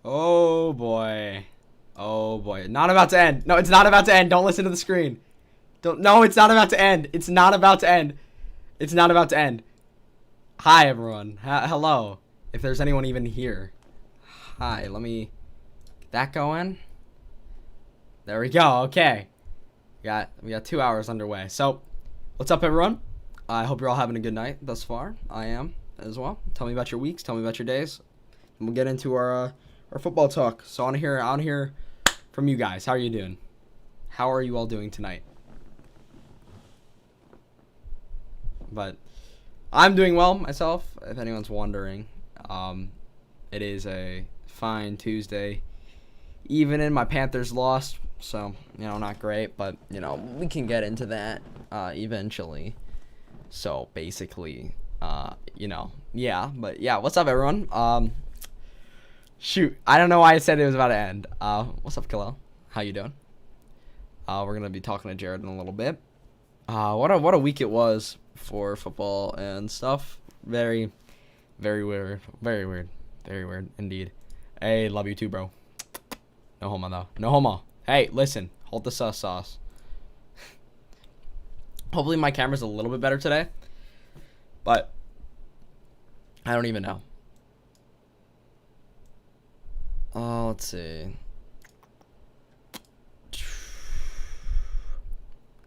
Oh boy. Oh boy. Not about to end. No, it's not about to end. Don't listen to the screen. Don't. No, it's not about to end. It's not about to end. It's not about to end. Hi everyone. Hello. If there's anyone even here. Hi. Let me get that going. There we go. Okay. We got 2 hours underway. So, what's up everyone? I hope you're all having a good night thus far. I am as well. Tell me about your weeks. Tell me about your days. And we'll get into our football talk. So I want to hear from you guys. How are you doing? How are you all doing tonight? But I'm doing well myself, if anyone's wondering. It is a fine Tuesday. Even in my Panthers lost, so, not great, but, we can get into that eventually. So, basically, yeah. But, yeah, what's up, everyone? Shoot, I don't know why I said it was about to end. What's up, Khalil? How you doing? We're going to be talking to Jared in a little bit. What a week it was for football and stuff. Very, very weird. Very weird. Very weird, indeed. Hey, love you too, bro. No homo, though. No homo. Hey, listen. Hold the sauce. Hopefully my camera's a little bit better today. But I don't even know. Let's see.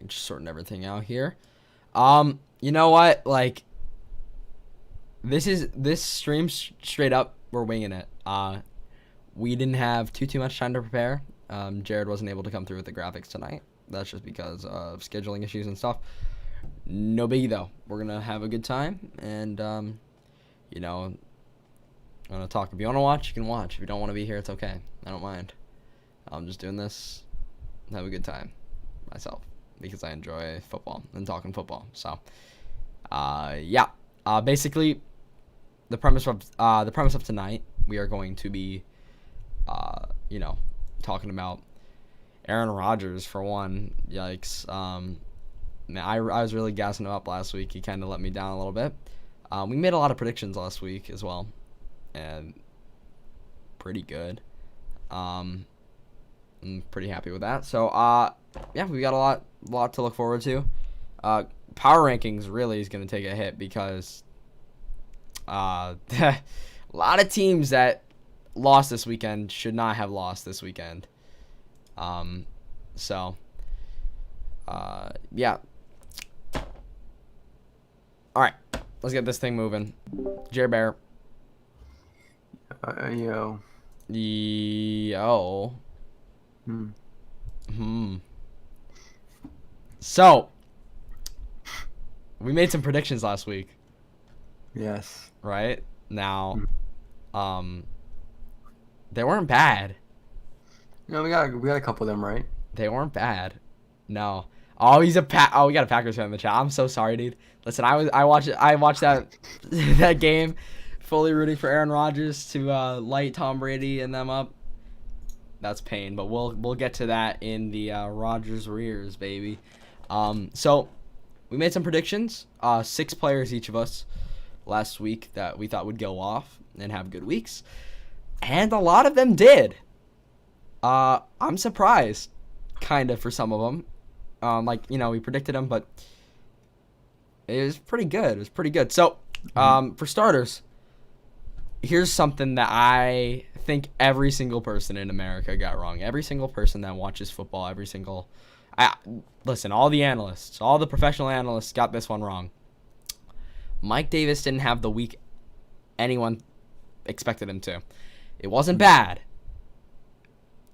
Just sorting everything out here. You know what? Like, this stream straight up, we're winging it. We didn't have too much time to prepare. Jared wasn't able to come through with the graphics tonight. That's just because of scheduling issues and stuff. No biggie though. We're gonna have a good time, and I'm gonna talk. If you wanna watch, you can watch. If you don't wanna be here, it's okay. I don't mind. I'm just doing this, have a good time myself because I enjoy football and talking football. So, yeah. Basically, the premise of tonight, we are going to be, talking about Aaron Rodgers for one. Yikes. I was really gassing him up last week. He kind of let me down a little bit. We made a lot of predictions last week as well, and pretty good. I'm pretty happy with that. So, yeah, we got a lot to look forward to. Power rankings really is going to take a hit because a lot of teams that lost this weekend should not have lost this weekend. So, yeah. All right, let's get this thing moving. Jerry Bear. Yo. So, we made some predictions last week. Yes. Right? Now, they weren't bad. No, we got a couple of them right. They weren't bad. No. Oh, we got a Packers fan in the chat. I'm so sorry, dude. Listen, I watched that that game, fully rooting for Aaron Rodgers to light Tom Brady and them up. That's pain, but we'll get to that in the Rodgers rears, baby. So we made some predictions. 6 players each of us last week that we thought would go off and have good weeks, and a lot of them did. I'm surprised, kind of, for some of them. We predicted them, but it was pretty good. So, for starters, here's something that I think every single person in America got wrong. Every single person that watches football, listen, all the analysts, all the professional analysts got this one wrong. Mike Davis didn't have the week anyone expected him to. It wasn't bad.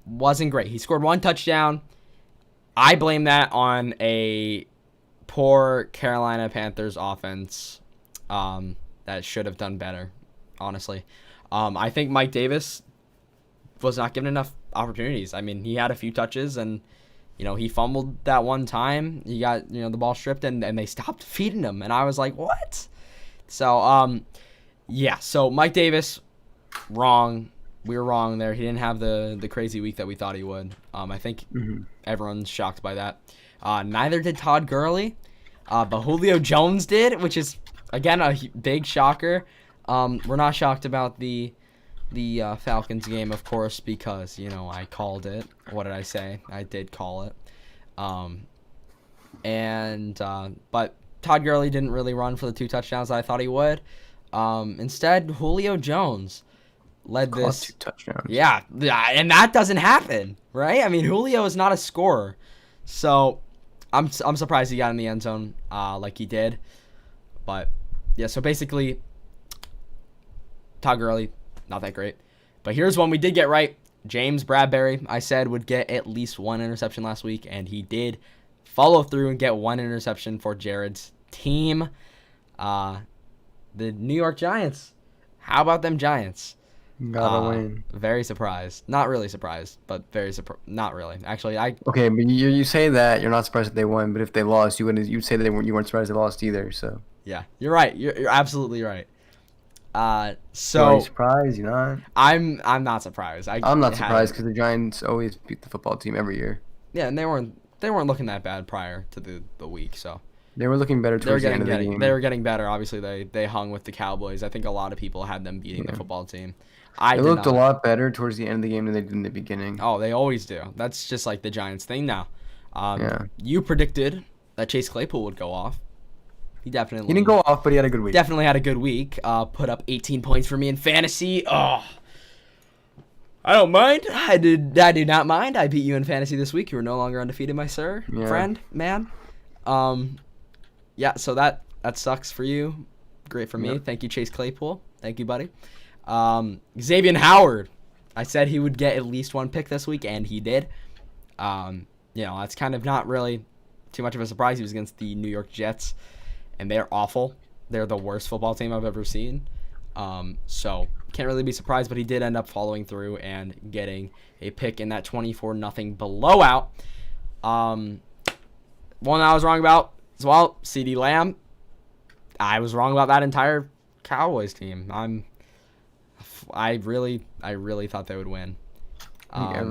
Wasn't great. He scored 1 touchdown. I blame that on a poor Carolina Panthers offense that should have done better, honestly. I think Mike Davis was not given enough opportunities. I mean, he had a few touches, and, he fumbled that one time. He got, the ball stripped, and they stopped feeding him. And I was like, what? So, yeah. So, Mike Davis, wrong. We were wrong there. He didn't have the crazy week that we thought he would. I think everyone's shocked by that. Neither did Todd Gurley, but Julio Jones did, which is, again, a big shocker. We're not shocked about the the Falcons game, of course, because, I called it. What did I say? I did call it. But Todd Gurley didn't really run for the 2 touchdowns I thought he would. Instead, Julio Jones led this. 2 touchdowns. Yeah, and that doesn't happen, right? I mean, Julio is not a scorer. So I'm surprised he got in the end zone like he did. But, yeah, so basically, Todd Gurley, not that great. But here's one we did get right. James Bradbury, I said, would get at least 1 interception last week, and he did follow through and get 1 interception for Jared's team. The New York Giants. How about them Giants? Gotta win. Very surprised. Not really surprised, but very surprised. Not really. Actually, Okay, but you say that you're not surprised that they won, but if they lost, you'd say that you weren't surprised they lost either. So yeah, you're right. You're absolutely right. So are you surprised? You're not. I'm not surprised. I'm not surprised because the Giants always beat the football team every year. Yeah, and they weren't looking that bad prior to the week, so. They were looking better towards the end of the game. They were getting better. Obviously, they hung with the Cowboys. I think a lot of people had them beating the football team. They looked a lot better towards the end of the game than they did in the beginning. Oh, they always do. That's just like the Giants thing now. Yeah. You predicted that Chase Claypool would go off. He didn't go off, but he had a good week. Definitely had a good week. Put up 18 points for me in fantasy. Oh, I don't mind. I do not mind. I beat you in fantasy this week. You are no longer undefeated, my friend, man. Yeah. So that sucks for you. Great for me. Yep. Thank you, Chase Claypool. Thank you, buddy. Xavier Howard. I said he would get at least 1 pick this week, and he did. That's kind of not really too much of a surprise. He was against the New York Jets, and they're awful. They're the worst football team I've ever seen. So can't really be surprised, but he did end up following through and getting a pick in that 24-0 blowout. One I was wrong about as well, CeeDee Lamb. I was wrong about that entire Cowboys team. I really thought they would win. A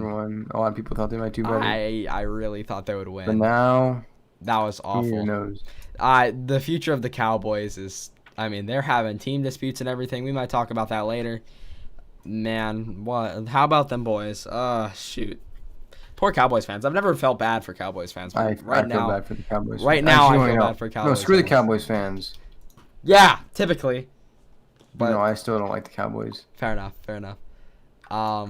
lot of people thought they might do better. I really thought they would win. But now, that was awful. who knows? The future of the Cowboys is, they're having team disputes and everything. We might talk about that later. Man, what? How about them boys? Shoot. Poor Cowboys fans. I've never felt bad for Cowboys fans. But I feel bad for the Cowboys. Right now, I feel bad for Cowboys. No, screw the fans. Cowboys fans. Yeah, typically. But no, I still don't like the Cowboys. Fair enough. Oh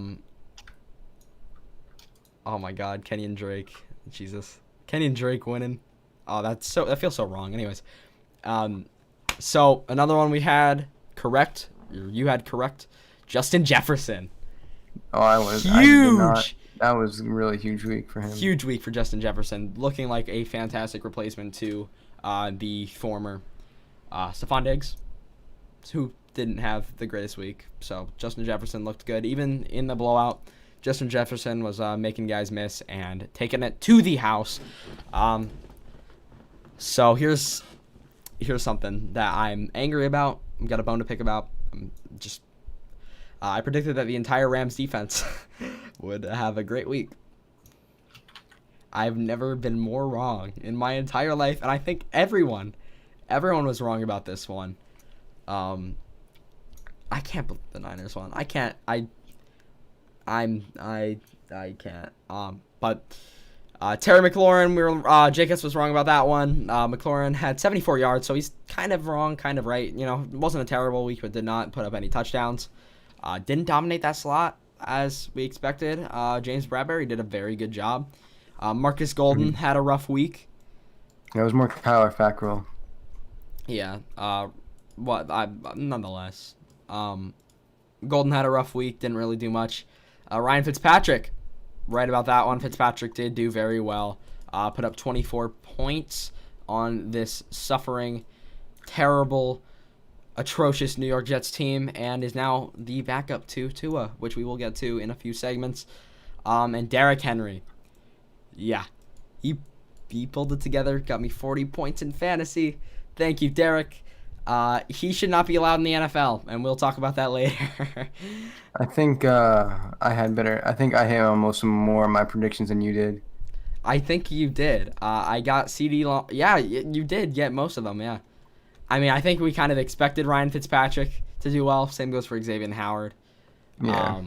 my God, Kenny and Drake. Jesus. Kenny and Drake winning. Oh, that feels so wrong. Anyways. So another one we had correct. You had correct. Justin Jefferson. Oh, I was huge. I did not. That was a really huge week for him. Huge week for Justin Jefferson, looking like a fantastic replacement to the former Stephon Diggs, who didn't have the greatest week. So Justin Jefferson looked good. Even in the blowout, Justin Jefferson was making guys miss and taking it to the house. So here's something that I'm angry about. I've got a bone to pick about. I predicted that the entire Rams defense would have a great week. I've never been more wrong in my entire life, and I think everyone was wrong about this one. I can't believe the Niners won. I can't. I can't. But Terry McLaurin, Jacobs was wrong about that one. McLaurin had 74 yards, so he's kind of wrong, kind of right. It wasn't a terrible week, but did not put up any touchdowns. Didn't dominate that slot as we expected. James Bradbury did a very good job. Marcus Golden had a rough week. It was more Kyler Fackrell. Yeah. Nonetheless. Golden had a rough week. Didn't really do much. Ryan Fitzpatrick. Right about that one. Fitzpatrick did do very well. Put up 24 points on this suffering, terrible, atrocious New York Jets team, and is now the backup to Tua, which we will get to in a few segments. And Derrick Henry. Yeah. He pulled it together. Got me 40 points in fantasy. Thank you, Derrick. He should not be allowed in the NFL, and we'll talk about that later. I think I had almost more of my predictions than you did. I think you did. I got CeeDee. Yeah, you did get most of them, yeah. I think we kind of expected Ryan Fitzpatrick to do well. Same goes for Xavier Howard. Yeah.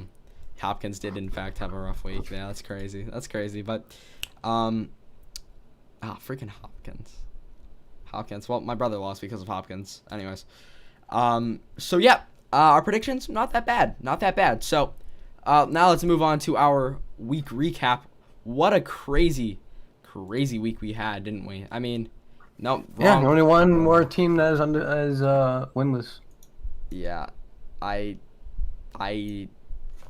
Hopkins did in fact have a rough week. Yeah, that's crazy. That's crazy. But, freaking Hopkins. Well, my brother lost because of Hopkins. Anyways, so yeah, our predictions not that bad. So, now let's move on to our week recap. What a crazy week we had, didn't we? I mean, no. Yeah, only one more team that is winless. Yeah,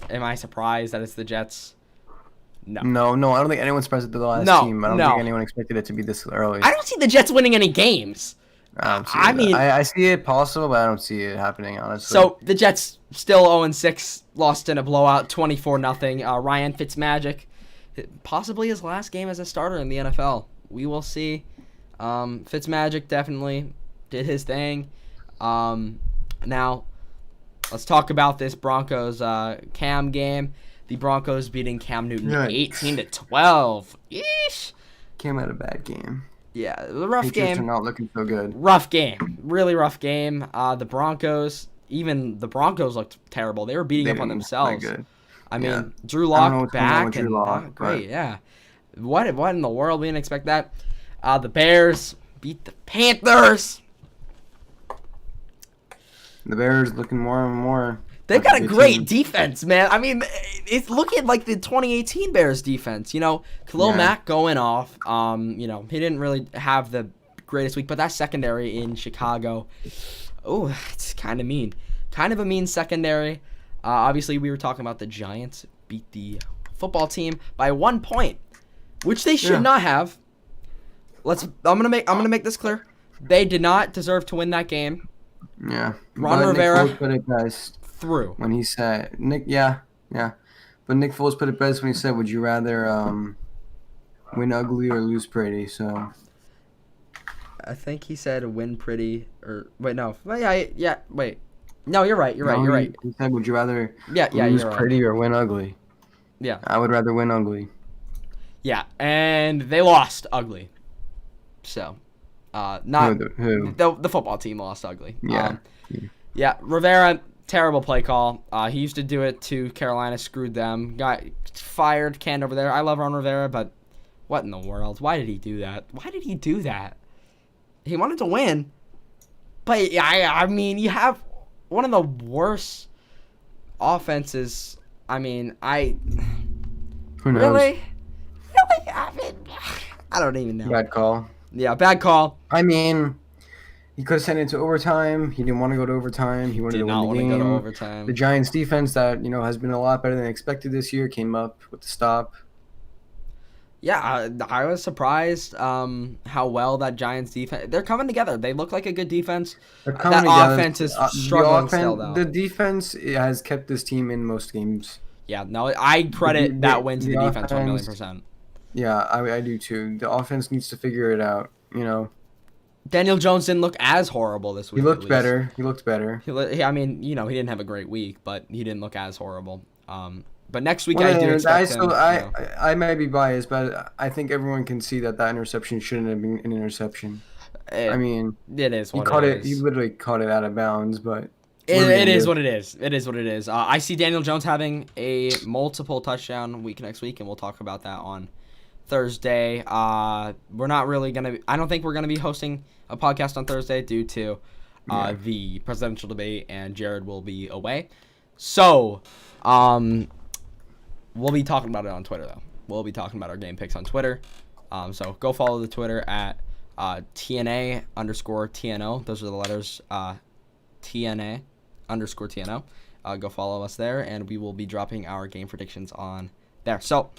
am I surprised that it's the Jets? No. No, I don't think anyone's surprised at the last team. I don't think anyone expected it to be this early. I don't see the Jets winning any games. I see it possible, but I don't see it happening, honestly. So the Jets still 0-6, lost in a blowout, 24-0. Ryan Fitzmagic, possibly his last game as a starter in the NFL. We will see. Fitzmagic definitely did his thing. Now, let's talk about this Broncos Cam game. The Broncos beating Cam Newton 18-12. Yeesh. Cam had a bad game. Yeah, the rough Patriots game. are not looking so good. Rough game. Really rough game. The Broncos looked terrible. They were beating up on themselves. Good. I mean, Drew Lock back and not great. Yeah. What in the world? We didn't expect that. The Bears beat the Panthers. The Bears looking more and more. They've got a great defense, man. I mean, it's looking like the 2018 Bears defense. You know, Khalil Mack going off. You know, he didn't really have the greatest week, but that secondary in Chicago, it's kind of mean. Kind of a mean secondary. Obviously, we were talking about the Giants beat the football team by 1 point, which they should not have. I'm gonna make this clear. They did not deserve to win that game. Yeah. Ron Rivera Nick Foles put it best through when he said but Nick Foles put it best when he said, "Would you rather win ugly or lose pretty?" So I think he said win pretty or wait no wait no you're right you're right. He said, "Would you rather lose pretty or win ugly?" Yeah, I would rather win ugly. Yeah, and they lost ugly. So, not who? The football team lost ugly. Yeah. Rivera, terrible play call. He used to do it to Carolina, screwed them, got fired, canned over there. I love Ron Rivera, but what in the world? Why did he do that? He wanted to win, but I mean, you have one of the worst offenses. I mean, who knows? Really? I mean, I don't even know. Bad call. Yeah, bad call. I mean, he could have sent it to overtime. He didn't want to go to overtime. He wanted to win the game. Go to overtime. The Giants' defense that has been a lot better than expected this year came up with the stop. Yeah, I was surprised how well that Giants defense. They're coming together. They look like a good defense. They're coming together. Offense is struggling still, though. The defense has kept this team in most games. Yeah, no, I credit that win to the defense 1,000,000%. Yeah, I do too. The offense needs to figure it out. Daniel Jones didn't look as horrible this week. He looked better. I mean, he didn't have a great week, but he didn't look as horrible. But next week I do expect him. I might be biased, but I think everyone can see that interception shouldn't have been an interception. I mean, it is what it is. He literally caught it out of bounds, but it is what it is. It is what it is. I see Daniel Jones having a multiple touchdown week next week, and we'll talk about that on Thursday. We're not really gonna. I don't think we're gonna be hosting a podcast on Thursday due to the presidential debate, and Jared will be away. So, we'll be talking about it on Twitter though. We'll be talking about our game picks on Twitter. So go follow the Twitter at TNA_TNO. Those are the letters TNA_TNO. Go follow us there, and we will be dropping our game predictions on there. So.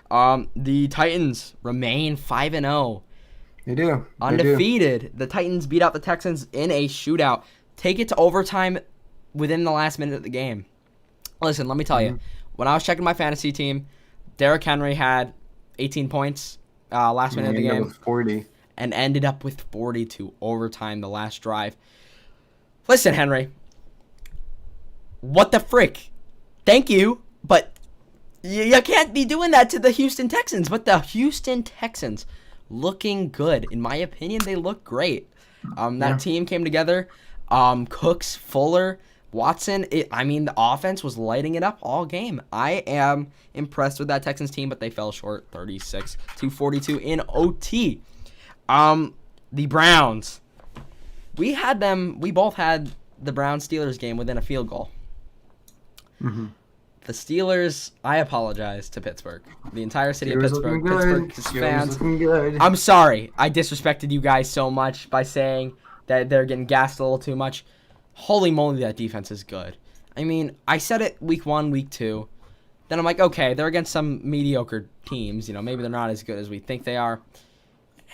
The Titans remain 5-0. They do. Undefeated. The Titans beat out the Texans in a shootout. Take it to overtime within the last minute of the game. Listen, let me tell you. When I was checking my fantasy team, Derrick Henry had 18 points last minute of the game. 40. And ended up with 40 to overtime the last drive. Listen, Henry. What the frick? Thank you, but you can't be doing that to the Houston Texans. But the Houston Texans looking good. In my opinion, they look great. That team came together. Cooks, Fuller, Watson, the offense was lighting it up all game. I am impressed with that Texans team, but they fell short 36-42 in OT. The Browns. We both had the Browns-Steelers game within a field goal. Mm-hmm. The Steelers, I apologize to Pittsburgh. The entire city Steelers of Pittsburgh fans. Good. I'm sorry. I disrespected you guys so much by saying that they're getting gassed a little too much. Holy moly, that defense is good. I mean, I said it week 1, week 2. Then I'm like, okay, they're against some mediocre teams. Maybe they're not as good as we think they are.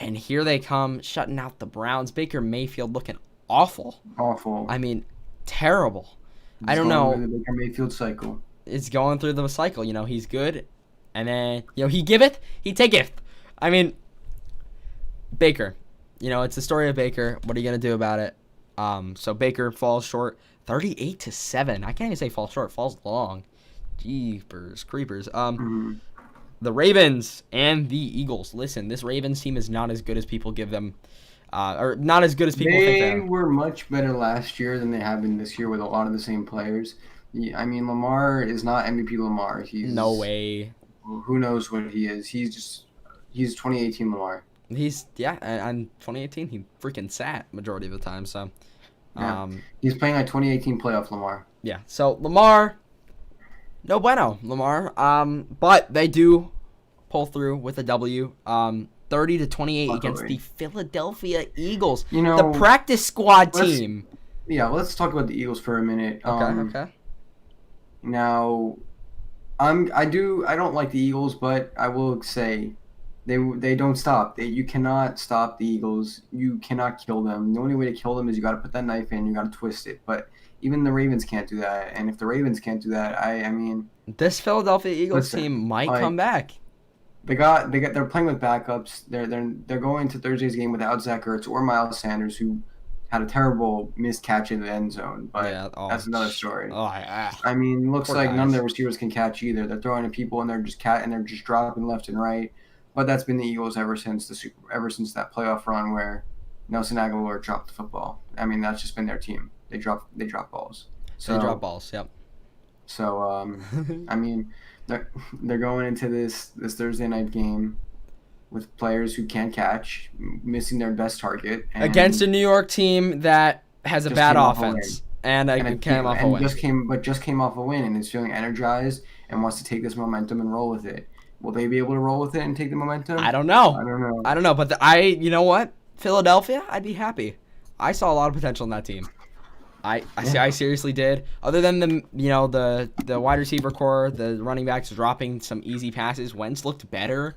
And here they come, shutting out the Browns. Baker Mayfield looking awful. Awful. I mean, terrible. I don't know. know. The Baker Mayfield cycle. It's going through the cycle. He's good. And then, he giveth, he taketh. I mean, Baker. It's the story of Baker. What are you going to do about it? So Baker falls short 38-7. I can't even say falls short. Falls long. Jeepers creepers. The Ravens and the Eagles. Listen, this Ravens team is not as good as people give them, or not as good as people think they are. Were much better last year than they have been this year with a lot of the same players. I mean, Lamar is not MVP Lamar. No way. Who knows what he is? He's 2018 Lamar. He's and 2018 he freaking sat majority of the time. So, he's playing like 2018 playoff Lamar. Yeah. So Lamar, no bueno, Lamar. But they do pull through with a W. 30-28 against the Philadelphia Eagles. The practice squad team. Let's talk about the Eagles for a minute. Okay. Now, I don't like the Eagles, but I will say they don't stop. You cannot stop the Eagles. You cannot kill them. The only way to kill them is you got to put that knife in. You got to twist it. But even the Ravens can't do that. And if the Ravens can't do that, I mean, this Philadelphia Eagles team might come back. They're playing with backups. They're going to Thursday's game without Zach Ertz or Miles Sanders, who had a terrible missed catch in the end zone, but that's another story. I mean, looks like none of their receivers can catch either. They're throwing at people and they're just dropping left and right. But that's been the Eagles ever since that playoff run where Nelson Aguilar dropped the football. I mean, that's just been their team. They drop balls. They drop balls. Yep. So I mean, they're going into this Thursday night game with players who can't catch, missing their best target. Against a New York team that has a bad offense. Came off a win. Just came off a win and is feeling energized and wants to take this momentum and roll with it. Will they be able to roll with it and take the momentum? I don't know. But you know what? Philadelphia, I'd be happy. I saw a lot of potential in that team. I seriously did. Other than the wide receiver core, the running backs dropping some easy passes, Wentz looked better.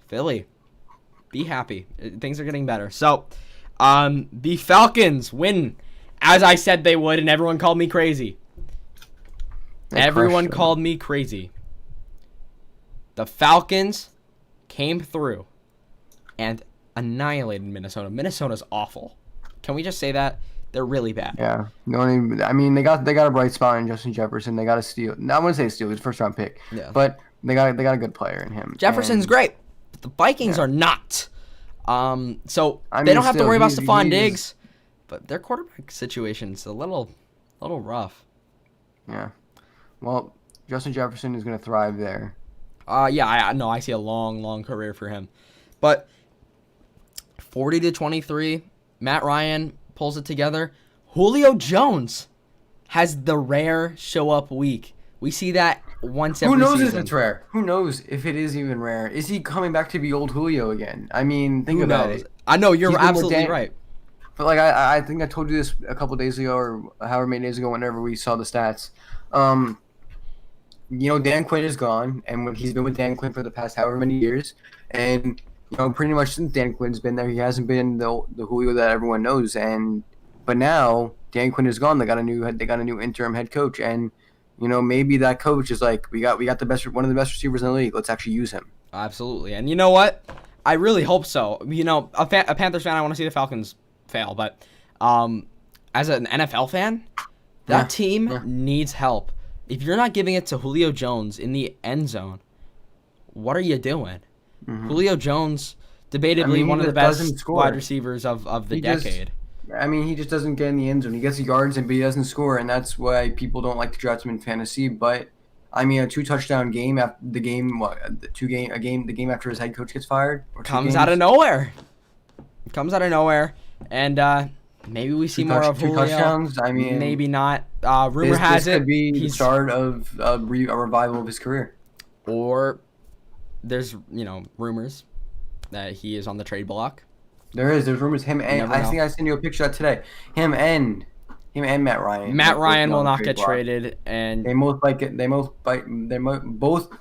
Philly, be happy. Things are getting better. So, the Falcons win, as I said they would, and everyone called me crazy. Everyone called me crazy. The Falcons came through and annihilated Minnesota. Minnesota's awful. Can we just say that? They're really bad. Yeah. They got a bright spot in Justin Jefferson. They got a steal. No, I wouldn't say steal. He's first round pick. Yeah. But they got a good player in him. Jefferson's great. But the Vikings are not. So they don't have to worry about Stephon Diggs. But their quarterback situation's a little rough. Yeah. Well, Justin Jefferson is going to thrive there. I see a long career for him. But 40-23, Matt Ryan pulls it together. Julio Jones has the rare show up week. We see that once every season. Who knows if it's rare? Who knows if it is even rare? Is he coming back to be old Julio again? I mean, think about it. I know, you're absolutely right. But I think I told you this a couple days ago or however many days ago whenever we saw the stats. Dan Quinn is gone, and he's been with Dan Quinn for the past however many years. And, pretty much since Dan Quinn's been there, he hasn't been the Julio that everyone knows. But now Dan Quinn is gone. They got a new interim head coach, and maybe that coach is like, we got one of the best receivers in the league. Let's actually use him. Absolutely. And you know what? I really hope so. A Panthers fan, I want to see the Falcons fail, but as an NFL fan, that team needs help. If you're not giving it to Julio Jones in the end zone, what are you doing? Mm-hmm. Julio Jones, debatably one of the best wide receivers of the decade. I mean, he just doesn't get in the end zone. He gets the yards, but he doesn't score, and that's why people don't like to draft him in fantasy. But I mean, a 2-touchdown game after the game, the game after his head coach gets fired, comes out of nowhere. Comes out of nowhere, and maybe we see more of Julio. 2 touchdowns. I mean, maybe not. Rumor has it could be the start of a revival of his career. Or there's rumors that he is on the trade block. There's rumors him and I think I sent you a picture of that today. Him and Matt Ryan. Matt Ryan will not get traded, and they both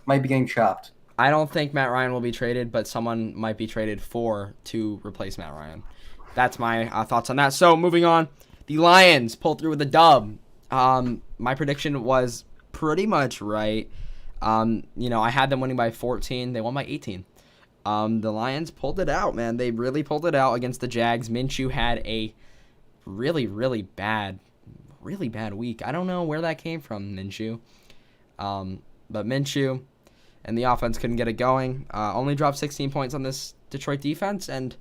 might be getting chopped. I don't think Matt Ryan will be traded, but someone might be traded to replace Matt Ryan. That's my thoughts on that. So moving on, the Lions pulled through with a dub. My prediction was pretty much right. I had them winning by 14. They won by 18. The Lions pulled it out, man. They really pulled it out against the Jags. Minshew had a really, really bad week. I don't know where that came from, Minshew. But Minshew and the offense couldn't get it going. Only dropped 16 points on this Detroit defense, and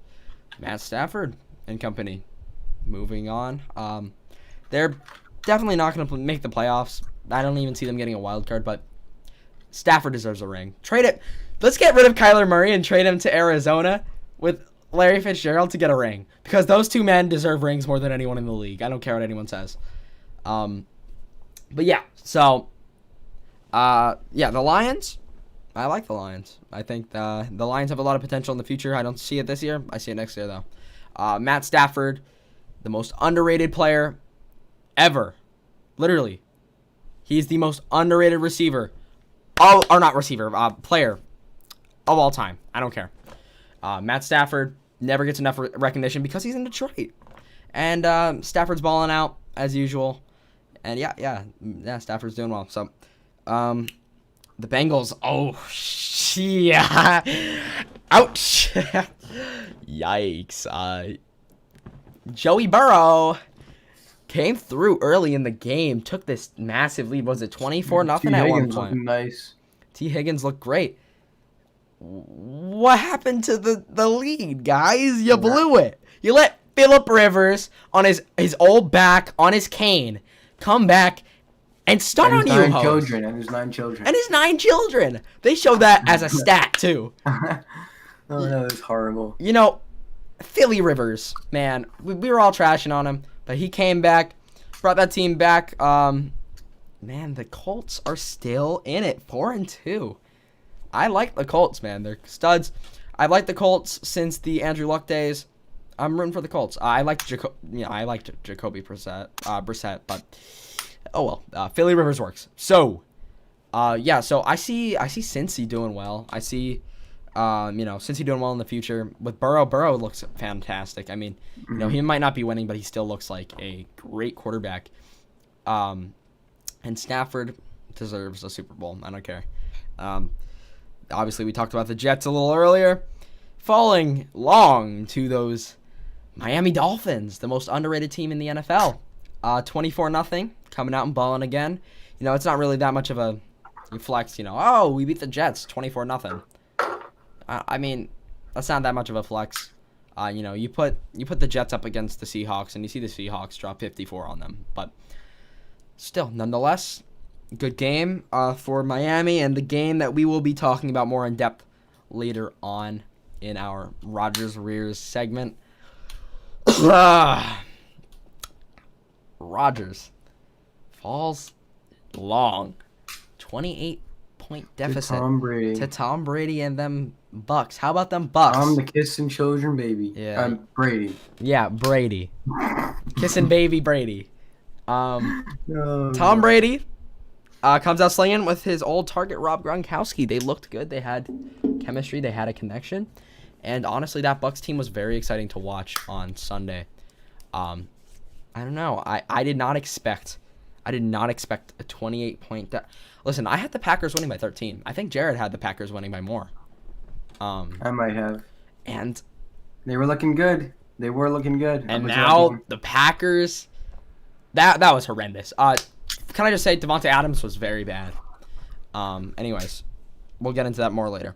Matt Stafford and company moving on. They're definitely not going to make the playoffs. I don't even see them getting a wild card, but Stafford deserves a ring. Trade it. Let's get rid of Kyler Murray and trade him to Arizona with Larry Fitzgerald to get a ring, because those two men deserve rings more than anyone in the league. I don't care what anyone says. But yeah, so the Lions. I like the Lions. I think the Lions have a lot of potential in the future. I don't see it this year. I see it next year, though. Matt Stafford, the most underrated player ever. Literally. He's the most underrated receiver. Player of all time. I don't care. Matt Stafford never gets enough recognition because he's in Detroit. And Stafford's balling out, as usual. And yeah, Stafford's doing well. So, the Bengals, yeah. Ouch. Yikes. Joey Burrow came through early in the game, took this massive lead. Was it 24-0 at one point? Nice. T. Higgins looked great. What happened to the lead, guys? You blew it. You let Phillip Rivers on his old back, on his cane, come back and stun on you, And his 9 children. They show that as a stat, too. Oh, no, it's horrible. Philly Rivers, man. We were all trashing on him, but he came back, brought that team back. Man, the Colts are still in it, 4-2. I like the Colts, man. They're studs. I've liked the Colts since the Andrew Luck days. I'm rooting for the Colts. I liked Jacoby Brissett, but oh well. Philly Rivers works. So, so I see Cincy doing well. I see, Cincy doing well in the future with Burrow. Burrow looks fantastic. I mean, he might not be winning, but he still looks like a great quarterback. And Stafford deserves a Super Bowl. I don't care. Obviously, we talked about the Jets a little earlier, falling long to those Miami Dolphins, the most underrated team in the NFL. 24-0, coming out and balling again. It's not really that much of a flex. We beat the Jets 24-0. I mean, that's not that much of a flex. You put the Jets up against the Seahawks, and you see the Seahawks drop 54 on them. But still, nonetheless, good game for Miami, and the game that we will be talking about more in depth later on in our Rodgers Rears segment. Rodgers falls long, 28-point deficit to Tom Brady and them BUCS. How about them BUCS? I'm the kissing children baby. Yeah, Brady. Yeah, Brady. Kissing baby Brady. Tom Brady comes out slinging with his old target, Rob Gronkowski. They looked good. They had chemistry. They had a connection. And honestly, that Bucs team was very exciting to watch on Sunday. I don't know. I did not expect a 28-point. Listen, I had the Packers winning by 13. I think Jared had the Packers winning by more. I might have. And they were looking good. And now the Packers. That was horrendous. Can I just say Devonte Adams was very bad. Anyways, we'll get into that more later.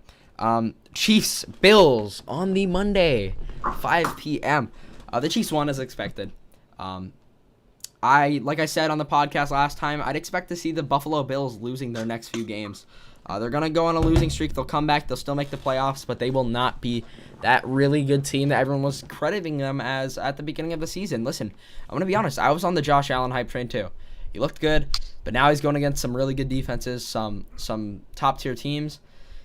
Chiefs Bills on the Monday, 5 p.m. The Chiefs won as expected. Like I said on the podcast last time, I'd expect to see the Buffalo Bills losing their next few games. They're going to go on a losing streak. They'll come back. They'll still make the playoffs, but they will not be that really good team that everyone was crediting them as at the beginning of the season. Listen, I'm going to be honest. I was on the Josh Allen hype train too. He looked good, but now he's going against some really good defenses, some top-tier teams.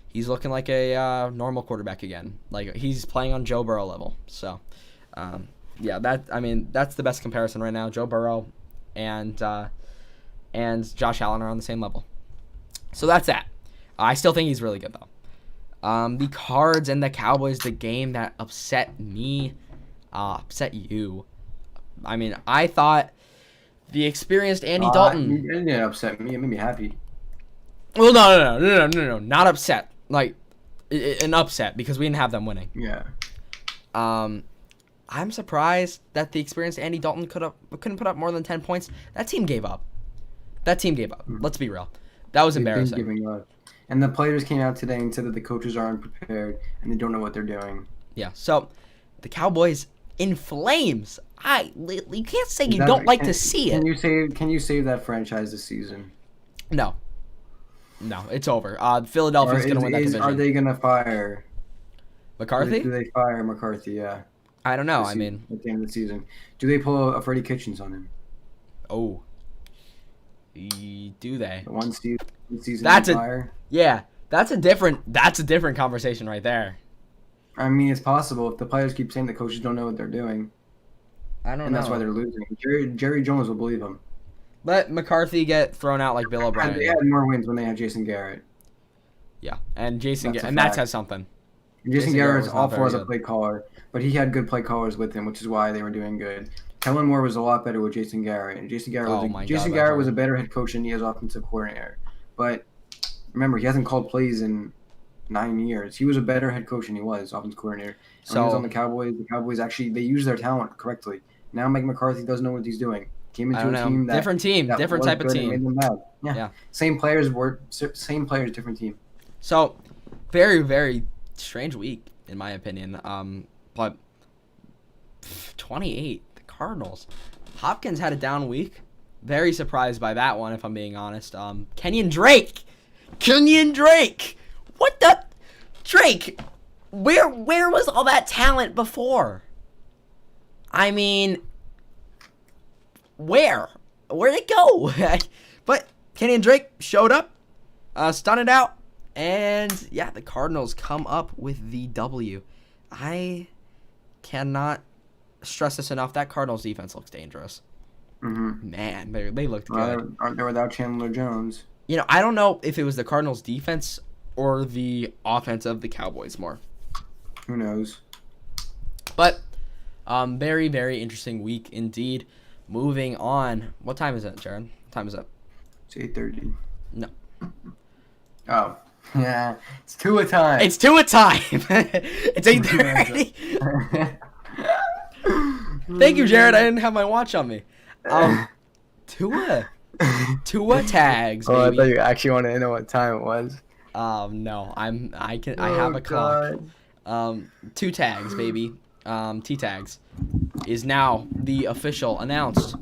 He's looking like a normal quarterback again. Like, he's playing on Joe Burrow level. So, that's the best comparison right now. Joe Burrow and Josh Allen are on the same level. So that's that. I still think he's really good, though. The Cards and the Cowboys, the game that upset me, upset you. I mean, I thought the experienced Andy Dalton. It didn't upset me. It made me happy. Well, no, not upset. Like, an upset because we didn't have them winning. Yeah. I'm surprised that the experienced Andy Dalton couldn't put up more than 10 points. That team gave up. Let's be real. That was embarrassing. Giving up. And the players came out today and said that the coaches are unprepared and they don't know what they're doing. Yeah. So, the Cowboys in flames. You can't say you don't like to see it. Can you save that franchise this season? No, it's over. Philadelphia's going to win that division. Are they going to fire McCarthy? Do they fire McCarthy? Yeah. I don't know. At the end of the season, do they pull a Freddie Kitchens on him? Oh, do they? One season. That's a different conversation right there. I mean, it's possible if the players keep saying the coaches don't know what they're doing. I don't know. And that's why they're losing. Jerry Jones will believe them. Let McCarthy get thrown out like Bill O'Brien. They had more wins when they had Jason Garrett. Yeah, and that says something. Jason Garrett's awful as a play caller, but he had good play callers with him, which is why they were doing good. Kellen Moore was a lot better with Jason Garrett, and Jason Garrett was a better head coach than he is offensive coordinator. But remember, he hasn't called plays in 9 years. He was a better head coach than he was offensive coordinator. When he was on the Cowboys actually they used their talent correctly. Now Mike McCarthy doesn't know what he's doing. Came into a team different type of team. Made them bad. Yeah. Same players, different team. So, very, very strange week in my opinion. But 28, the Cardinals. Hopkins had a down week. Very surprised by that one, if I'm being honest. Kenyon Drake. What the Drake? Where was all that talent before? I mean, where'd it go? But Kenyon Drake showed up, stunned it out, and yeah, the Cardinals come up with the W. I cannot stress this enough. That Cardinals defense looks dangerous. Mm-hmm. Man, they looked good. Aren't they without Chandler Jones? You know, I don't know if it was the Cardinals defense or the offense of the Cowboys more. Who knows? But very, very interesting week indeed. Moving on. What time is it, Jared? What time is it? It's 8:30. No. Oh. Yeah. It's TUA time. It's 8:30. Thank you, Jared. I didn't have my watch on me. TUA tags, baby. Oh, I thought you actually wanted to know what time it was. No. I have a clock. 2 tags, baby. T tags is now the official announced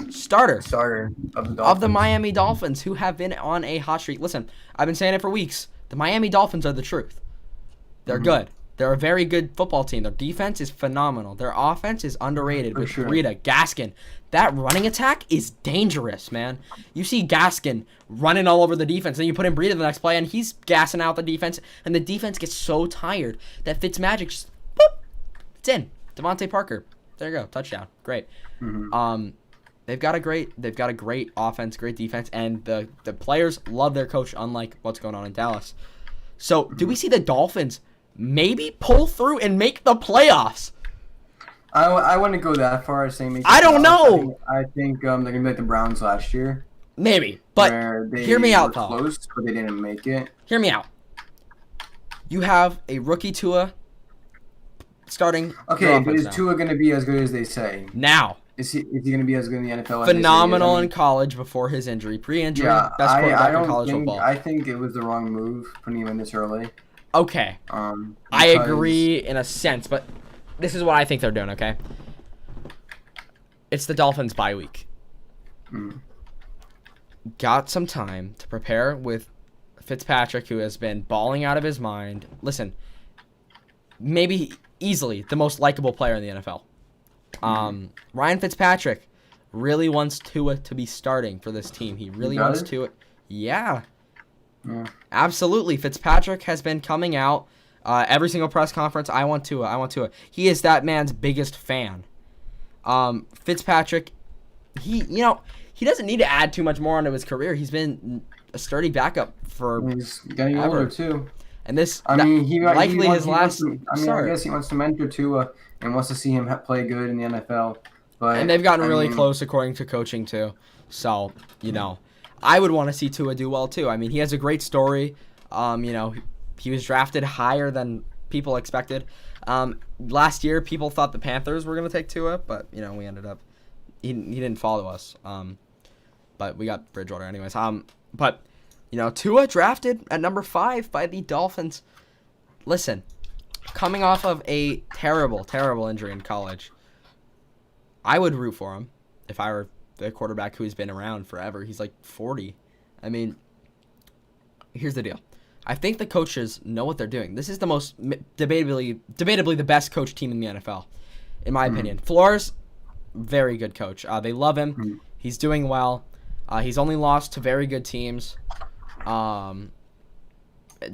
starter of the Miami Dolphins, who have been on a hot streak. Listen, I've been saying it for weeks. The Miami Dolphins are the truth. They're good. They're a very good football team. Their defense is phenomenal. Their offense is underrated with Breida, Gaskin. That running attack is dangerous, man. You see Gaskin running all over the defense, then you put in Breida the next play, and he's gassing out the defense, and the defense gets so tired that Fitzmagic just, boop, it's in. Devontae Parker. There you go. Touchdown. Great. They've got a great offense, great defense, and the players love their coach, unlike what's going on in Dallas. So, do we see the Dolphins maybe pull through and make the playoffs? I wouldn't go that far as saying. I don't know. I think they're gonna be like the Browns last year. Maybe, but hear me out, though. Close, but they didn't make it. Hear me out. You have a rookie Tua starting. Okay, but is Tua gonna be as good as they say? Now. Is he gonna be as good in the NFL? Phenomenal in college before his injury. Pre-injury, best quarterback in college football. I think it was the wrong move putting him in this early. Okay. I agree in a sense, but this is what I think they're doing, okay? It's the Dolphins bye week. Mm. Got some time to prepare with Fitzpatrick, who has been balling out of his mind. Listen, maybe easily the most likable player in the NFL. Ryan Fitzpatrick really wants Tua to be starting for this team. He really wants Tua. Yeah. Absolutely. Fitzpatrick has been coming out every single press conference. I want Tua. I want Tua. He is that man's biggest fan. Fitzpatrick, he doesn't need to add too much more onto his career. He's been a sturdy backup for he's getting older too. And this, I mean, he likely wants, his last. I guess he wants to mentor Tua and wants to see him play good in the NFL. And they've gotten really close according to coaching too. So, I would want to see Tua do well too. I mean, he has a great story. He was drafted higher than people expected. Last year, people thought the Panthers were going to take Tua, but we ended up he didn't follow us. But we got Bridgewater anyways. But Tua drafted at number 5 by the Dolphins. Listen, coming off of a terrible, terrible injury in college, I would root for him if I were the quarterback who's been around forever. He's like 40. I mean, here's the deal. I think the coaches know what they're doing. This is the most debatably the best coach team in the NFL, in my opinion. Flores, very good coach. They love him. He's doing well. He's only lost to very good teams.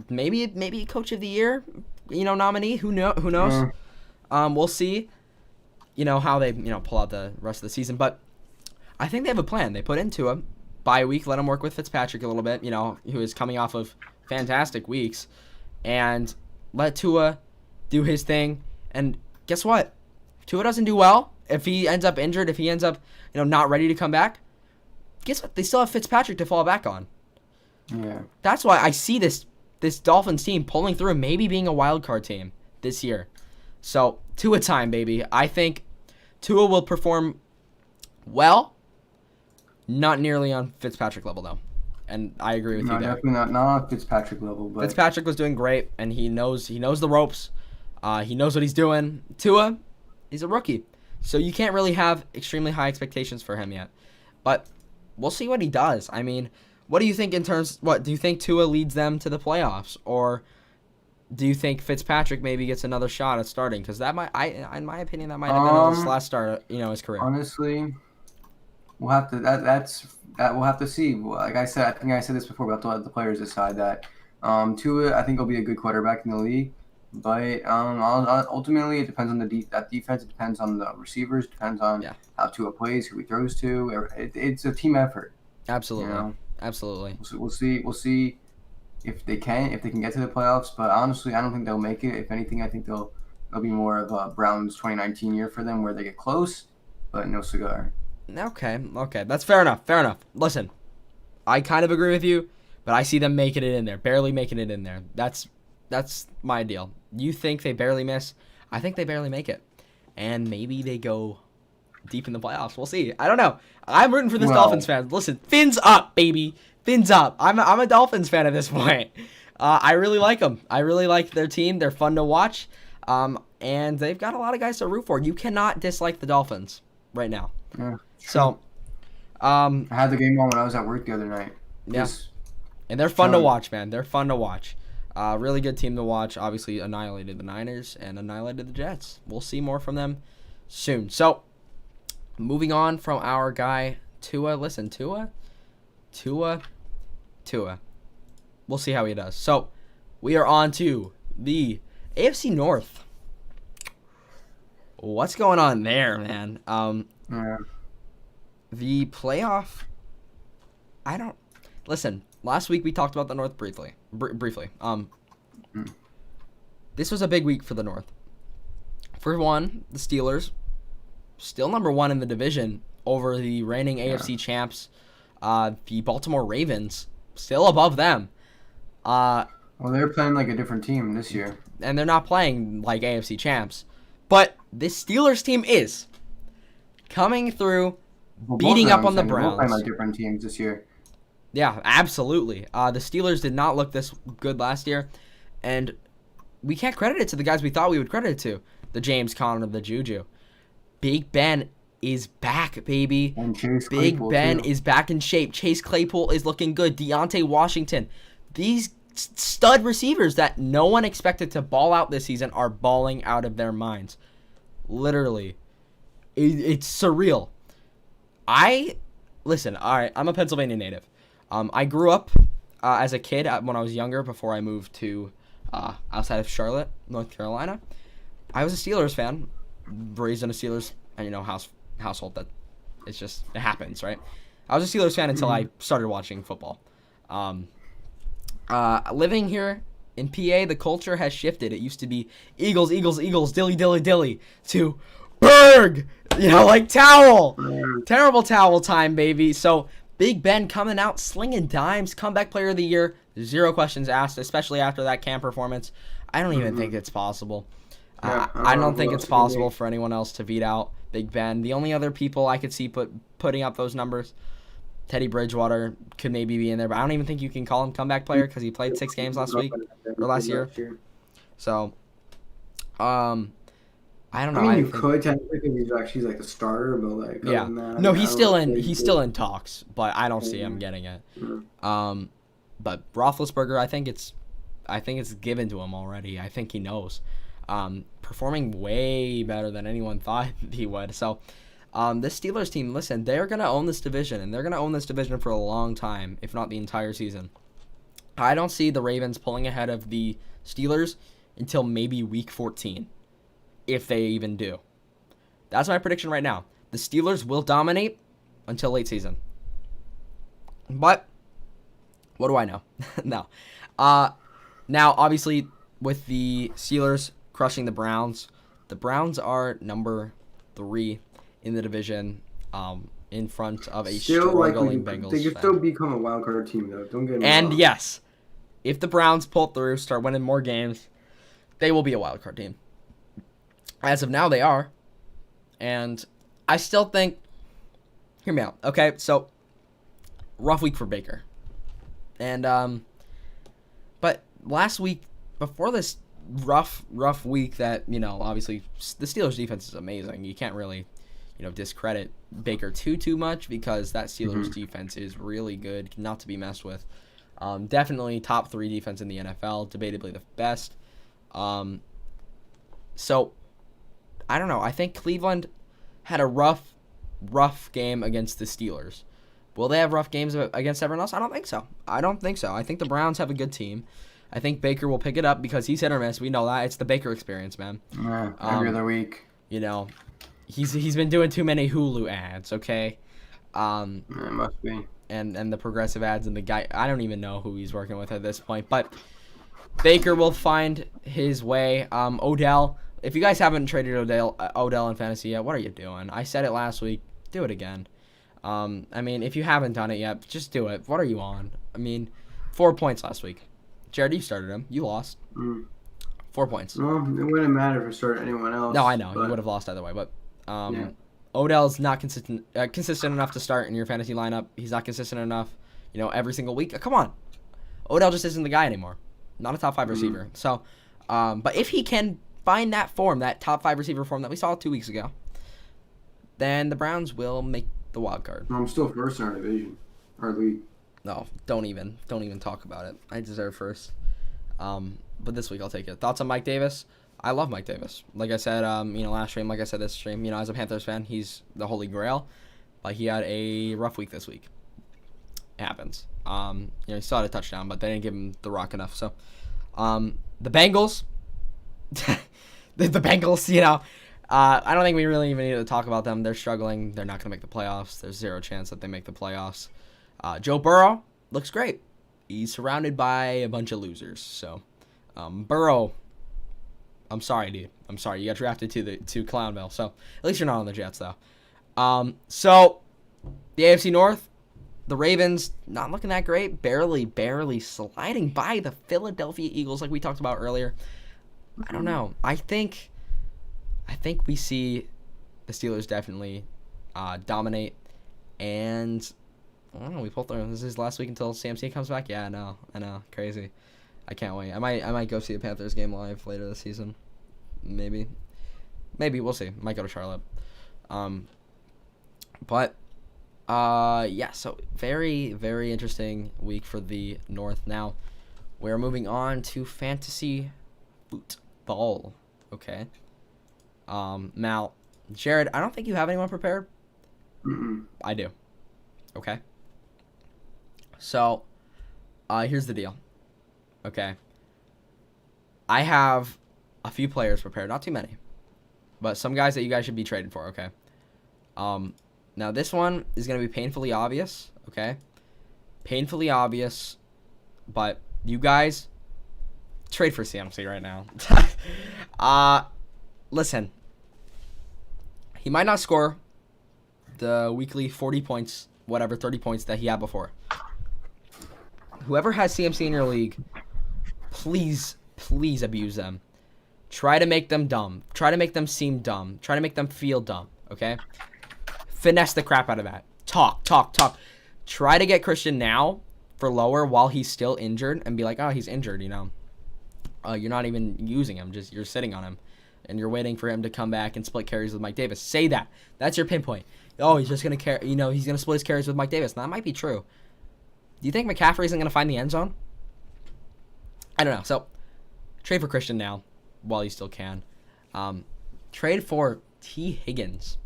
Maybe coach of the year, nominee. Who knows? We'll see. How they pull out the rest of the season, but I think they have a plan. They put into a bye week, let him work with Fitzpatrick a little bit. Who is coming off of fantastic weeks, and let Tua do his thing. And guess what? If Tua doesn't do well, if he ends up injured, if he ends up not ready to come back, guess what? They still have Fitzpatrick to fall back on. Yeah. That's why I see this Dolphins team pulling through, maybe being a wild card team this year. So Tua time, baby. I think Tua will perform well, not nearly on Fitzpatrick level though. And I agree with you there. Definitely not on Fitzpatrick level. But Fitzpatrick was doing great, and he knows the ropes. He knows what he's doing. Tua, he's a rookie, so you can't really have extremely high expectations for him yet. But we'll see what he does. I mean, what do you think in terms? What do you think Tua leads them to the playoffs, or do you think Fitzpatrick maybe gets another shot at starting? Because in my opinion, that might have been his last start, his career. Honestly, we'll have to. We'll have to see. Like I said, I think I said this before, but I'll let the players decide that. Tua, I think will be a good quarterback in the league, but ultimately it depends on that defense. It depends on the receivers. It depends on how Tua plays, who he throws to. It's a team effort. Absolutely, absolutely. We'll see if they can get to the playoffs. But honestly, I don't think they'll make it. If anything, I think they'll be more of a Browns 2019 year for them, where they get close, but no cigar. Okay, that's fair enough. Listen, I kind of agree with you, but I see them making it in there, barely making it in there. That's my deal. You think they barely miss? I think they barely make it, and maybe they go deep in the playoffs. We'll see. I don't know. I'm rooting for this Dolphins fan. Listen, fins up, baby, fins up. I'm a Dolphins fan at this point. I really like them. I really like their team. They're fun to watch, and they've got a lot of guys to root for. You cannot dislike the Dolphins right now. Yeah. So, I had the game on when I was at work the other night. Yeah, and they're fun to watch, man. They're fun to watch. Really good team to watch. Obviously, annihilated the Niners and annihilated the Jets. We'll see more from them soon. So, moving on from our guy Tua. Listen, Tua. We'll see how he does. So, we are on to the AFC North. What's going on there, man? Yeah. The playoff, listen, last week we talked about the North briefly. This was a big week for the North. For one, the Steelers, still number 1 in the division over the reigning AFC champs. The Baltimore Ravens, still above them. Well, they're playing like a different team this year. And they're not playing like AFC champs. But this Steelers team is coming through, beating up on the Browns. They're playing like different teams this year. Yeah, absolutely. The Steelers did not look this good last year, and we can't credit it to the guys we thought we would credit it to. The James Conner, the Juju. Big Ben is back, baby. And Chase Big Claypool, Ben too. is back in shape. Chase Claypool is looking good. Deontay Washington. These stud receivers that no one expected to ball out this season are balling out of their minds. Literally. It's surreal. Listen, all right, I'm a Pennsylvania native. I grew up as a kid when I was younger before I moved to outside of Charlotte, North Carolina. I was a Steelers fan, raised in a Steelers household. That it happens, right? I was a Steelers fan until I started watching football. Living here in PA, the culture has shifted. It used to be Eagles, Eagles, Eagles, Dilly, Dilly, Dilly, to Berg, like towel. Terrible towel time, baby. So Big Ben coming out, slinging dimes, comeback player of the year, 0 questions asked, especially after that camp performance. I don't even think it's possible. I don't think it's possible for anyone else to beat out Big Ben. The only other people I could see putting up those numbers, Teddy Bridgewater could maybe be in there, but I don't even think you can call him comeback player because he played 6 games last year. So, I don't know. I mean, you could technically because he's like the starter, but like yeah, no, he's still in talks, but I don't see him getting it. But Roethlisberger, I think it's given to him already. I think he knows. Performing way better than anyone thought he would. So, this Steelers team, listen, they're gonna own this division, and they're gonna own this division for a long time, if not the entire season. I don't see the Ravens pulling ahead of the Steelers until maybe week 14. If they even do. That's my prediction right now. The Steelers will dominate until late season. But what do I know? No. Now, obviously, with the Steelers crushing the Browns are number 3 in the division, in front of a struggling Bengals. They could still become a wild card team, though. Don't get me wrong. And yes, if the Browns pull through, start winning more games, they will be a wild card team. As of now, they are. And I still think... Hear me out. Okay, so... Rough week for Baker. And, but last week, before this rough week that, obviously, the Steelers' defense is amazing. You can't really, discredit Baker too much because that Steelers' defense is really good, not to be messed with. Definitely top 3 defense in the NFL. Debatably the best. So... I don't know. I think Cleveland had a rough game against the Steelers. Will they have rough games against everyone else? I don't think so. I think the Browns have a good team. I think Baker will pick it up because he's hit or miss. We know that. It's the Baker experience, man. Every other week. He's been doing too many Hulu ads, okay? It must be. And the progressive ads and the guy. I don't even know who he's working with at this point. But Baker will find his way. Odell... If you guys haven't traded Odell in fantasy yet, what are you doing? I said it last week. Do it again. I mean, if you haven't done it yet, just do it. What are you on? I mean, 4 points last week. Jared, you started him. You lost. 4 points. Well, it wouldn't matter if I started anyone else. No, I know. You would have lost either way. But Odell's not consistent enough to start in your fantasy lineup. He's not consistent enough, every single week. Come on. Odell just isn't the guy anymore. Not a top 5 receiver. So, but if he can find that form, that top 5 receiver form that we saw 2 weeks ago, then the Browns will make the wild card. I'm still first in our division, our league. No, don't even talk about it. I deserve first. But this week I'll take it. Thoughts on Mike Davis? I love Mike Davis. Like I said, last stream, like I said this stream, as a Panthers fan, he's the holy grail. But he had a rough week this week. It happens. He still had a touchdown, but they didn't give him the rock enough. So, the Bengals. The Bengals, I don't think we really even need to talk about them. They're struggling. They're not going to make the playoffs. There's 0 chance that they make the playoffs. Joe Burrow looks great. He's surrounded by a bunch of losers. So, Burrow, I'm sorry, dude. I'm sorry. You got drafted to Clownville. So, at least you're not on the Jets, though. So, the AFC North, the Ravens, not looking that great. Barely sliding by the Philadelphia Eagles like we talked about earlier. I don't know. I think we see the Steelers definitely dominate, and I don't know. We pulled through. This is last week until CMC comes back. Yeah, I know. Crazy. I can't wait. I might go see the Panthers game live later this season. Maybe we'll see. Might go to Charlotte. But yeah, so very, very interesting week for the North. Now, we're moving on to fantasy football. Okay. Now, Jared, I don't think you have anyone prepared. I do. Okay. So, here's the deal. Okay. I have a few players prepared, not too many, but some guys that you guys should be trading for. Okay. Now this one is gonna be painfully obvious. Okay. Painfully obvious, but you guys trade for CMC right now. Listen. He might not score the weekly 40 points, whatever, 30 points that he had before. Whoever has CMC in your league, please abuse them. Try to make them dumb. Try to make them seem dumb. Try to make them feel dumb, okay? Finesse the crap out of that. Talk. Try to get Christian now for lower while he's still injured and be like, oh, he's injured, you know. You're not even using him. Just you're sitting on him. And you're waiting for him to come back and split carries with Mike Davis. Say that. That's your pinpoint. Oh, he's just going to carry, you know, he's going to split his carries with Mike Davis. Now, that might be true. Do you think McCaffrey isn't going to find the end zone? I don't know. So, trade for Christian now while you still can. Trade for T. Higgins.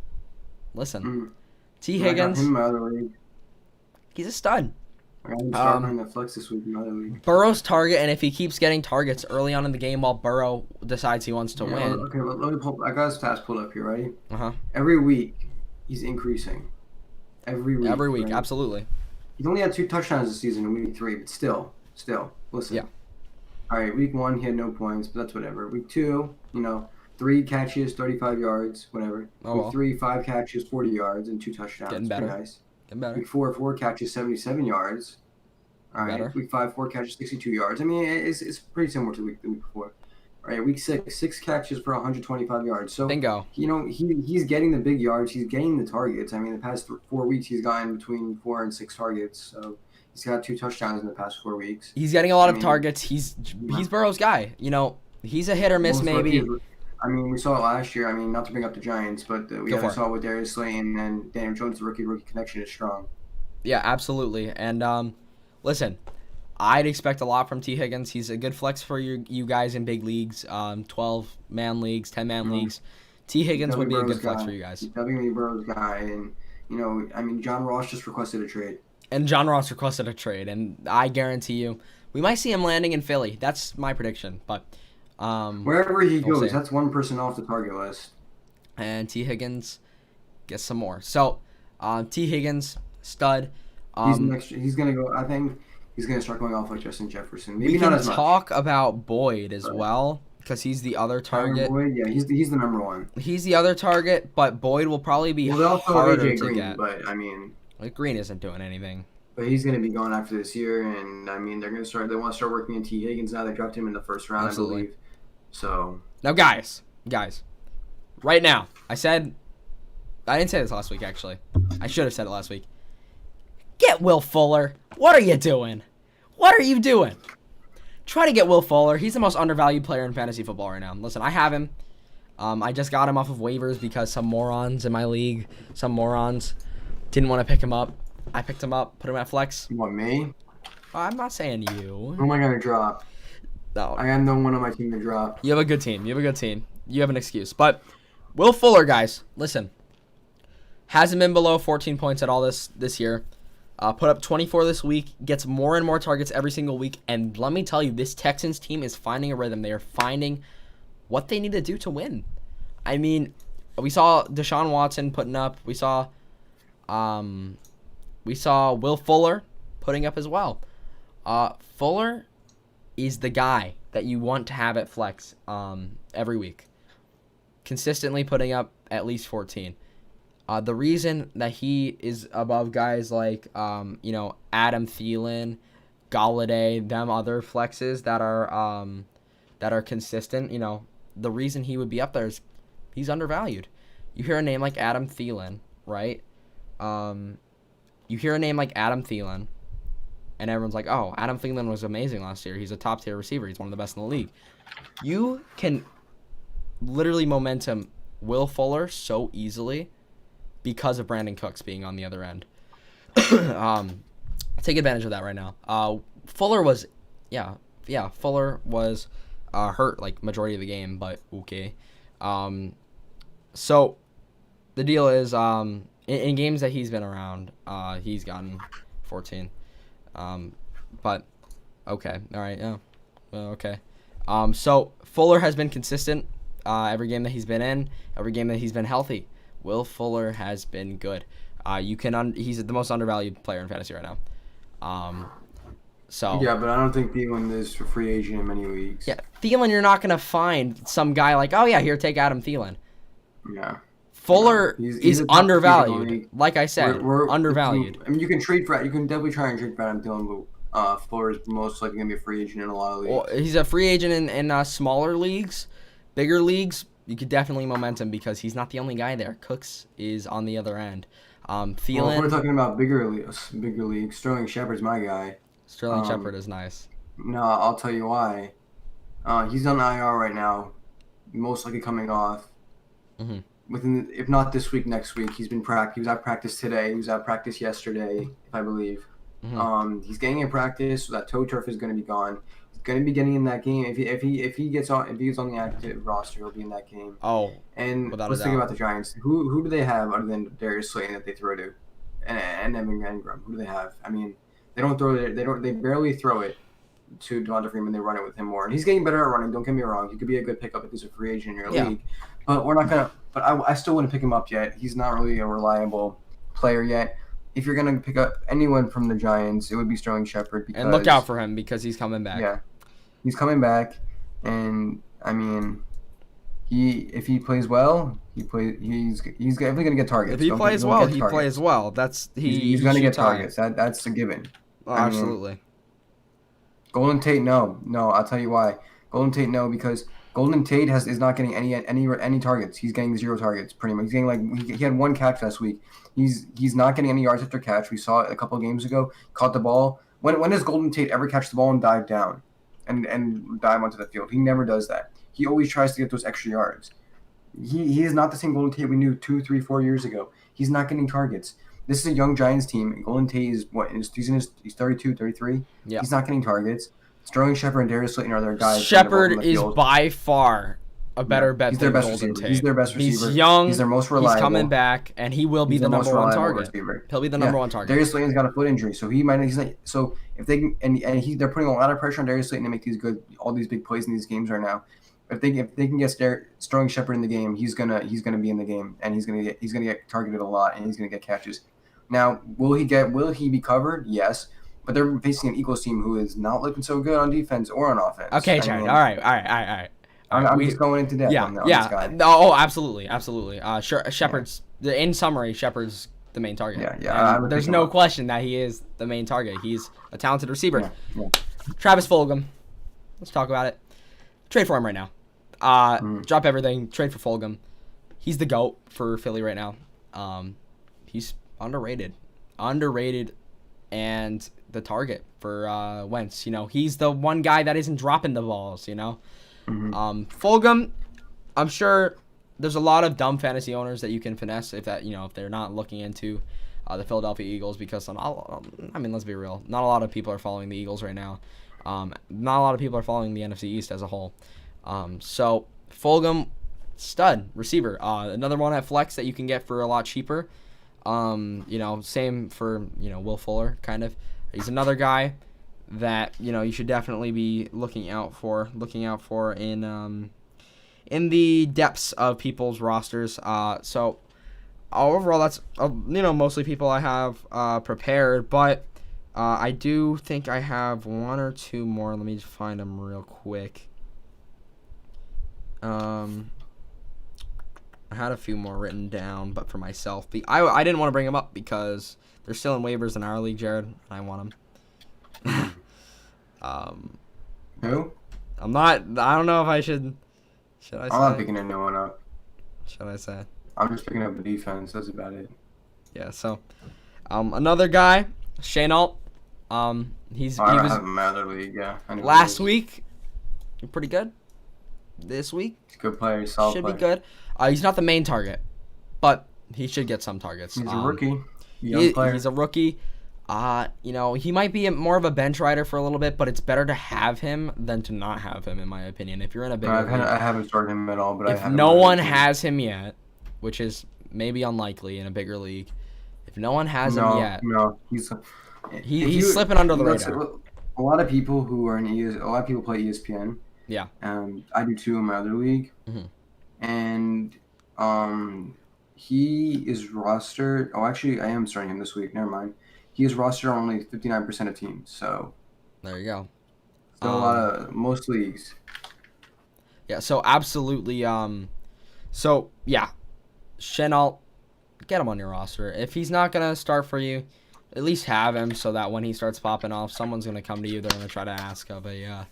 Listen. T. Higgins. He's a stud. I got him starting the flex this week in another league. Burrow's target, and if he keeps getting targets early on in the game while Burrow decides he wants to win. Okay, let me pull. I got his stats pulled up here, right? Uh-huh. Every week, he's increasing. Every week. Right? Absolutely. He's only had 2 touchdowns this season in week 3, but still, listen. Yeah. All right, week 1, he had no points, but that's whatever. Week 2, 3 catches, 35 yards, whatever. Week 3, 5 catches, 40 yards, and 2 touchdowns. Getting better. Pretty nice. Getting better. Week 4, 4 catches, 77 yards. All right. Better. Week 5, 4 catches, 62 yards. I mean, it's pretty similar to the week before. All right. Week 6, 6 catches for 125 yards. So bingo. He's getting the big yards. He's getting the targets. I mean, the past 4 weeks he's gotten between 4 and 6 targets. So he's got 2 touchdowns in the past 4 weeks. He's getting a lot of targets. He's Burrow's guy. He's a hit or miss maybe. I mean, we saw it last year. I mean, not to bring up the Giants, but we saw it with Darius Slayton and Daniel Jones. The rookie connection is strong. Yeah, absolutely. And listen, I'd expect a lot from T. Higgins. He's a good flex for you guys in big leagues, 12-man leagues, 10-man leagues. T. Higgins would be a good flex for you guys. He's definitely Burrow's guy, and I mean, John Ross just requested a trade. And I guarantee you, we might see him landing in Philly. That's my prediction. But wherever he goes, that's one person off the target list. And T. Higgins gets some more. So, T. Higgins, stud. He's gonna go. I think he's gonna start going off like Justin Jefferson. Maybe we not can as much. Talk about Boyd as well, because he's the other target. Boyd, yeah, he's the number one. He's the other target, but Boyd will probably be harder to get. But I mean, Green isn't doing anything. But he's gonna be gone after this year, and I mean, they want to start working in T. Higgins now. They dropped him in the first round, absolutely. I believe. So now, guys, right now, I didn't say this last week. Actually, I should have said it last week. Get Will Fuller. What are you doing? Try to get Will Fuller. He's the most undervalued player in fantasy football right now. Listen, I have him. I just got him off of waivers because some morons in my league, didn't want to pick him up. I picked him up, put him at flex. You want me? I'm not saying you. Who am I going to drop? No. I have no one on my team to drop. You have a good team. You have an excuse. But Will Fuller, guys, listen. Hasn't been below 14 points at all this year. Put up 24 this week. Gets more and more targets every single week. And let me tell you, this Texans team is finding a rhythm. They are finding what they need to do to win. I mean, we saw Deshaun Watson putting up. We saw Will Fuller putting up as well. Fuller is the guy that you want to have at flex every week. Consistently putting up at least 14. The reason that he is above guys like, Adam Thielen, Galladay, them other flexes that are consistent, the reason he would be up there is he's undervalued. You hear a name like Adam Thielen, right? You hear a name like Adam Thielen, and everyone's like, oh, Adam Thielen was amazing last year. He's a top-tier receiver. He's one of the best in the league. You can literally momentum Will Fuller so easily because of Brandon Cooks being on the other end. Take advantage of that right now. Fuller was hurt like majority of the game, but okay. So the deal is in games that he's been around, he's gotten 14. But okay, all right, yeah, well, okay. So Fuller has been consistent every game that he's been in, every game that he's been healthy. Will Fuller has been good. He's the most undervalued player in fantasy right now. So yeah, but I don't think Thielen is a free agent in many leagues. Yeah, Thielen, you're not gonna find some guy like, oh yeah, here, take Adam Thielen. Yeah. Fuller is undervalued. Like I said, undervalued. I mean, you can definitely try and trade for Adam Thielen, but Fuller is most likely gonna be a free agent in a lot of leagues. Well, he's a free agent in smaller leagues, bigger leagues. You could definitely momentum because he's not the only guy there. Cooks is on the other end. Thielen. Well, if we're talking about bigger leagues, Sterling Shepard's my guy. Sterling Shepard is nice. No, I'll tell you why. He's on IR right now, most likely coming off. Mm-hmm. If not this week, next week. He was at practice today. He was at practice yesterday, if I believe. Mm-hmm. He's getting in practice, so that toe turf is going to be gone. He's going to be getting in that game. If he gets on the active roster, he'll be in that game. Oh, and let's think about the Giants. Who do they have other than Darius Slayton that they throw to, and Evan Engram? Who do they have? I mean, they barely throw it to Devonta Freeman. They run it with him more, and he's getting better at running. Don't get me wrong; he could be a good pickup if he's a free agent in your league. But we're not gonna. But I still wouldn't pick him up yet. He's not really a reliable player yet. If you're gonna pick up anyone from the Giants, it would be Sterling Shepard. And look out for him because he's coming back. Yeah, he's coming back, and I mean, if he plays well, he's definitely gonna get targets. If he plays well, he plays well. He's gonna get targets. That's a given. Oh, absolutely. I mean, Golden Tate, no. I'll tell you why. Golden Tate, no, because Golden Tate is not getting any targets. He's getting 0 targets, pretty much. He's getting he had 1 catch last week. He's not getting any yards after catch. We saw it a couple of games ago. Caught the ball. When does Golden Tate ever catch the ball and dive down, and dive onto the field? He never does that. He always tries to get those extra yards. He is not the same Golden Tate we knew 2, 3, 4 years ago. He's not getting targets. This is a young Giants team. Golden Tate is he's 32, 33. Yeah. He's not getting targets. Sterling Shepard and Darius Slayton are their guys. Shepard is by far a better bet than Golden Tate. He's their best receiver. He's young. He's their most reliable. He's coming back, and he will be the number 1 target. Receiver. He'll be the number 1 target. Darius Slayton's got a foot injury, so if they they're putting a lot of pressure on Darius Slayton to make all these big plays in these games right now. If they can get Sterling Shepard in the game, he's gonna be in the game, and he's gonna get targeted a lot, and he's gonna get catches. Now, will he be covered? Yes. But they're facing an Eagles team who is not looking so good on defense or on offense. Okay, Jared. All right. I'm just going into depth on this guy. Oh, absolutely. Shepard's in summary, Shepard's the main target. Yeah. There's no question that he is the main target. He's a talented receiver. Yeah. Travis Fulgham. Let's talk about it. Trade for him right now. Drop everything. Trade for Fulgham. He's the GOAT for Philly right now. He's underrated, and the target for Wentz. He's the one guy that isn't dropping the balls. Fulgham, I'm sure there's a lot of dumb fantasy owners that you can finesse if they're not looking into the Philadelphia Eagles, because let's be real, not a lot of people are following the Eagles right now. Not a lot of people are following the NFC East as a whole. So Fulgham, stud receiver. Another one at flex that you can get for a lot cheaper. Same for Will Fuller, kind of. He's another guy that you should definitely be looking out for in the depths of people's rosters. So overall, that's mostly people I have prepared, but I do think I have 1 or 2 more. Let me just find them real quick. I had a few more written down, but for myself, I didn't want to bring them up because they're still in waivers in our league, Jared, and I want them. Who? I'm not. I don't know if I should. Should I say? I'm not picking anyone up. Should I say? I'm just picking up the defense. That's about it. Yeah. So, another guy, Shane Alt. He was have him in my other league. Yeah. Last week, pretty good. This week, he's a good player. Solid should player. be good. He's not the main target, but He should get some targets. He's a rookie. Young player. He's a rookie. He might be more of a bench rider for a little bit, but it's better to have him than to not have him, in my opinion. If you're in a big league, I haven't started him at all, but if no one has him yet, which is maybe unlikely in a bigger league, if no one has him yet, he's slipping under the radar. A lot of people who are a lot of people play ESPN. Yeah. I do too in my other league, and he is rostered. Oh, actually, I am starting him this week. Never mind. He is rostered on only 59% of teams. So there you go. So a lot of most leagues. Yeah. So absolutely. So yeah, Chenault, get him on your roster. If he's not gonna start for you, at least have him so that when he starts popping off, someone's gonna come to you. They're gonna try to ask of a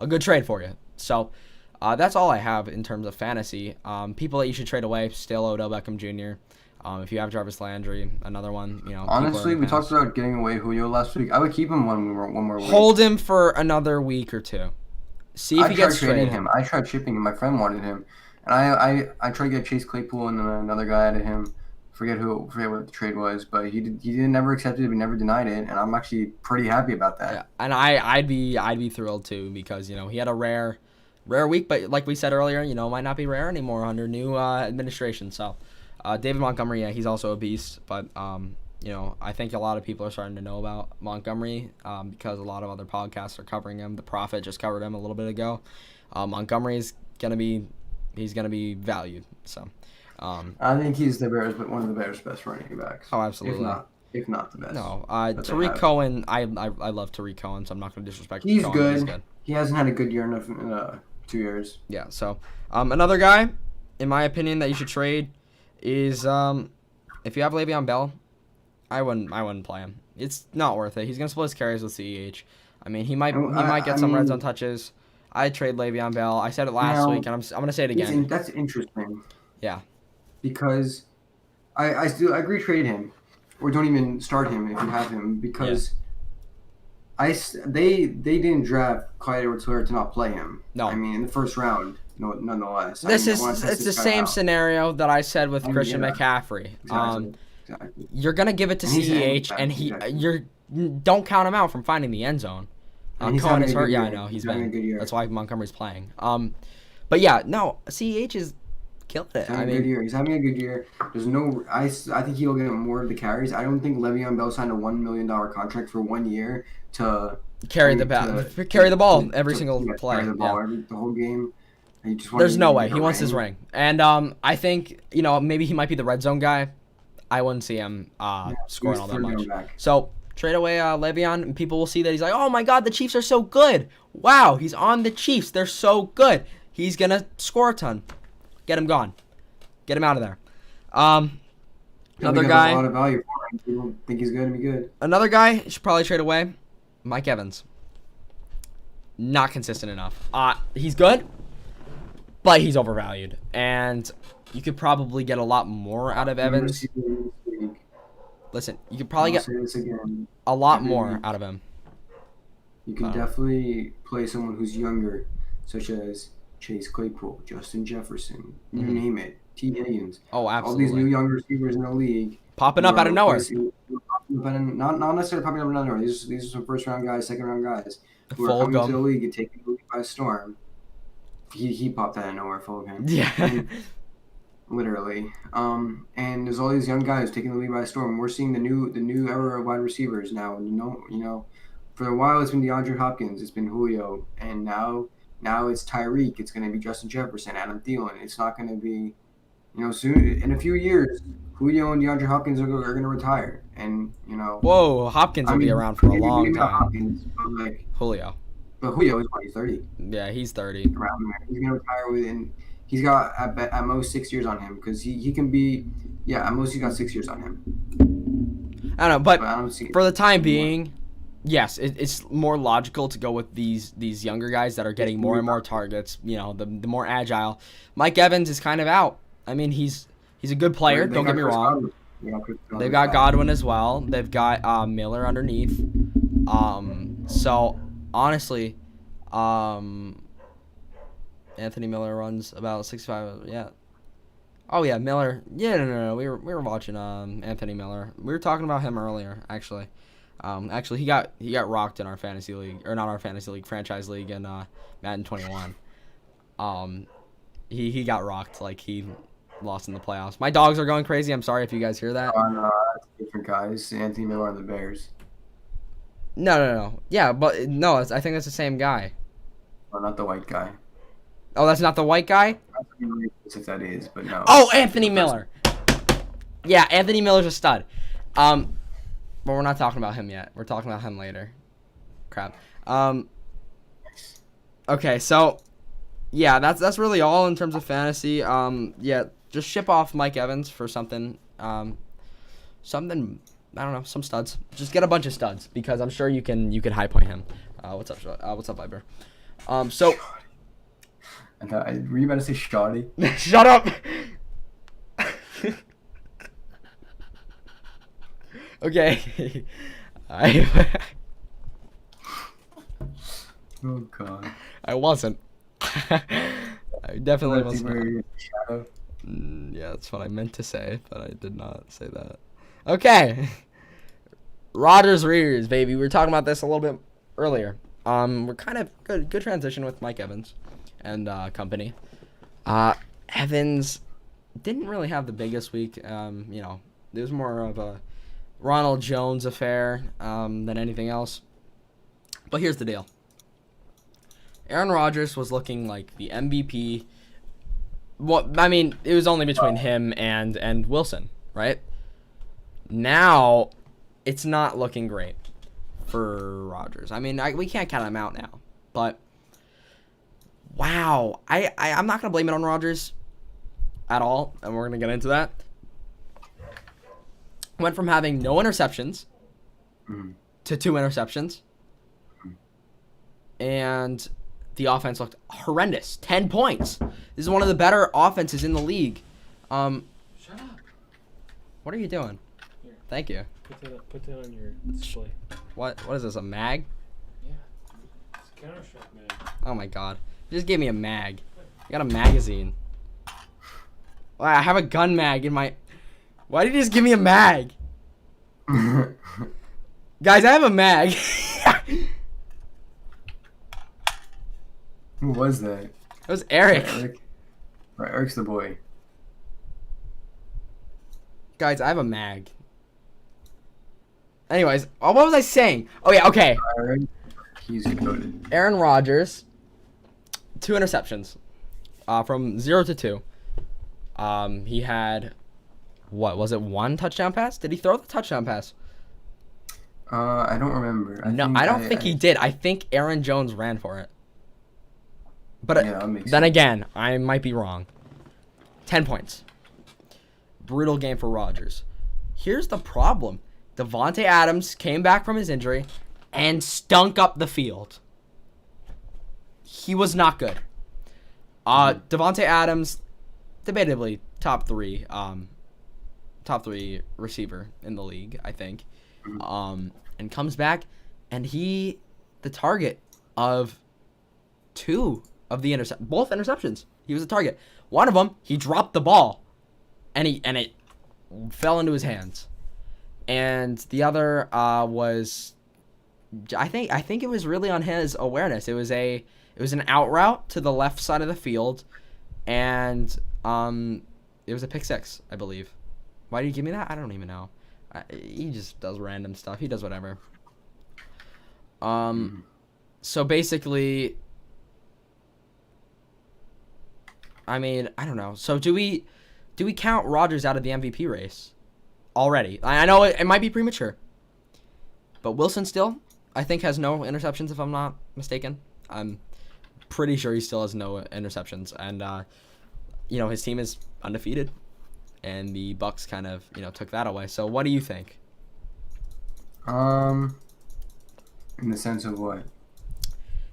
good trade for you. So. That's all I have in terms of fantasy. People that you should trade away, still Odell Beckham Jr. If you have Jarvis Landry, another one, Honestly, we talked about getting away Julio last week. I would keep him one more week. Hold him for another week or two. See if he gets traded. I tried shipping him. My friend wanted him, and I tried to get Chase Claypool and another guy out of him. Forget what the trade was, but he didn't never accepted it. We never denied it, and I'm actually pretty happy about that. Yeah, and I'd be thrilled too because he had a rare week, but like we said earlier, might not be rare anymore under new administration. So, David Montgomery, yeah, he's also a beast. But I think a lot of people are starting to know about Montgomery because a lot of other podcasts are covering him. The Prophet just covered him a little bit ago. Montgomery is gonna be valued. So, I think he's one of the Bears' best running backs. Oh, absolutely. If not the best. No, Tariq Cohen, I love Tariq Cohen, so I'm not going to disrespect him. He's Cohen. good. He's good. He hasn't had a good year in 2 years. Yeah, so another guy, in my opinion, that you should trade is if you have Le'Veon Bell, I wouldn't play him. It's not worth it. He's going to split his carries with CEH. I mean, he might get some red zone touches. I'd trade Le'Veon Bell. I said it last week, and I'm going to say it again. That's interesting. Yeah. Because I agree trade him. Or don't even start him if you have him because they didn't draft Clyde Edwards-Helaire to not play him. No. I mean, in the first round, nonetheless. It's the same scenario that I said with Christian McCaffrey. Exactly. You're going to give it to CEH, and don't count him out from finding the end zone. Cohen is hurt. Yeah, I know. He's been. That's why Montgomery's playing. But yeah, no, CEH is killing it. He's having a good year. I think he'll get more of the carries. I don't think Le'Veon Bell signed a $1 million contract for 1 year to carry the ball every single play. Carry the ball the whole game. There's no way he wants his ring. And I think maybe he might be the red zone guy. I wouldn't see him scoring all that much. So trade away Le'Veon, and people will see that he's like, oh my God, the Chiefs are so good. Wow, he's on the Chiefs. They're so good. He's gonna score a ton. Get him gone. Get him out of there. Another guy. A lot of value for him. People think he's going to be good. Another guy you should probably trade away. Mike Evans. Not consistent enough. He's good, but he's overvalued, and you could probably get a lot more out of Evans. Listen, you could probably get a lot more out of him. You can definitely play someone who's younger, such as Chase Claypool, Justin Jefferson, you name it, T. Higgins. Oh, absolutely. All these new young receivers in the league. Popping up out of nowhere. Not necessarily popping up out of nowhere. These are some first-round guys, second-round guys who are coming to the league and taking the league by storm. He popped out of nowhere, Fulgham. Yeah. Literally. And there's all these young guys taking the league by storm. We're seeing the new era of wide receivers now. For a while it's been DeAndre Hopkins, it's been Julio, and now it's Tyreek. It's going to be Justin Jefferson, Adam Thielen. It's not going to be, soon in a few years, Julio and DeAndre Hopkins are going to retire, and Whoa, Hopkins will be around for a long time. Hopkins, Julio. But Julio is he's 30. Yeah, he's 30. Around there. He's going to retire within. He's got at most 6 years on him because he can be. Yeah, at most he's got 6 years on him. I don't know, but for the time being. Yes, it's more logical to go with these younger guys that are getting more and more targets. The more agile. Mike Evans is kind of out. I mean, he's a good player. Don't get me wrong. They've got Godwin as well. They've got Miller underneath. So honestly, Anthony Miller runs about 65. Yeah. Oh yeah, Miller. Yeah, no. We were watching Anthony Miller. We were talking about him earlier, actually. Actually, he got rocked in our fantasy league, or not our fantasy league, franchise league in Madden 21. He got rocked, like he lost in the playoffs. My dogs are going crazy. I'm sorry if you guys hear that. No, that's different guys. Anthony Miller on the Bears. No. Yeah, but no, I think that's the same guy. Oh, not the white guy. Oh, that's not the white guy? If that is, but no. Oh, Anthony Miller. Yeah, Anthony Miller's a stud. But we're not talking about him yet. We're talking about him later. Crap. Okay, so yeah, that's really all in terms of fantasy. Yeah, just ship off Mike Evans for something. Something, I don't know, some studs. Just get a bunch of studs because I'm sure you can high point him. What's up, Viber? So. Were you about to say shoddy? Shut up. Okay. Oh God. I wasn't. I definitely wasn't. Yeah, that's what I meant to say, but I did not say that. Okay. Rodgers rears, baby. We were talking about this a little bit earlier. We're kind of good transition with Mike Evans and company. Evans didn't really have the biggest week. It was more of a Ronald Jones affair than anything else. But here's the deal. Aaron Rodgers was looking like the MVP. It was only between him and Wilson, right? Now, it's not looking great for Rodgers. We can't count him out now. But, wow. I'm not going to blame it on Rodgers at all, and we're going to get into that. Went from having no interceptions to 2 interceptions. And the offense looked horrendous. 10 points. This is one of the better offenses in the league. Shut up. What are you doing? Here. Thank you. Put that on your display. What is this, a mag? Yeah. It's a Counter-Strike mag. Oh my god. You just gave me a mag. You got a magazine. Wow, I have a gun mag in my... Why did you just give me a mag? Guys, I have a mag. Who was that? It was Eric. Right, Eric's the boy. Guys, I have a mag. Anyways, what was I saying? Oh yeah, okay. He's goated. Aaron Rodgers, 2 interceptions, from 0 to 2. He had, what was it? 1 touchdown pass? Did he throw the touchdown pass? I don't remember. I don't think he did. I think Aaron Jones ran for it. But yeah, then again, I might be wrong. 10 points. Brutal game for Rodgers. Here's the problem. Devonte Adams came back from his injury and stunk up the field. He was not good. Devonte Adams, debatably top 3 receiver in the league, I think. And comes back, and the target of 2 of the both interceptions. He was the target. One of them, he dropped the ball, and it fell into his hands. And the other was, I think it was really on his awareness. It was an out route to the left side of the field, and it was a pick 6, I believe. Why did you give me that? I don't even know. He just does random stuff. He does whatever. So basically, I don't know. So do we count Rodgers out of the MVP race already? I know it might be premature, but Wilson still, I think, has no interceptions, if I'm not mistaken. I'm pretty sure he still has no interceptions, and his team is undefeated, and the BUCS kind of took that away. So what do you think? In the sense of what?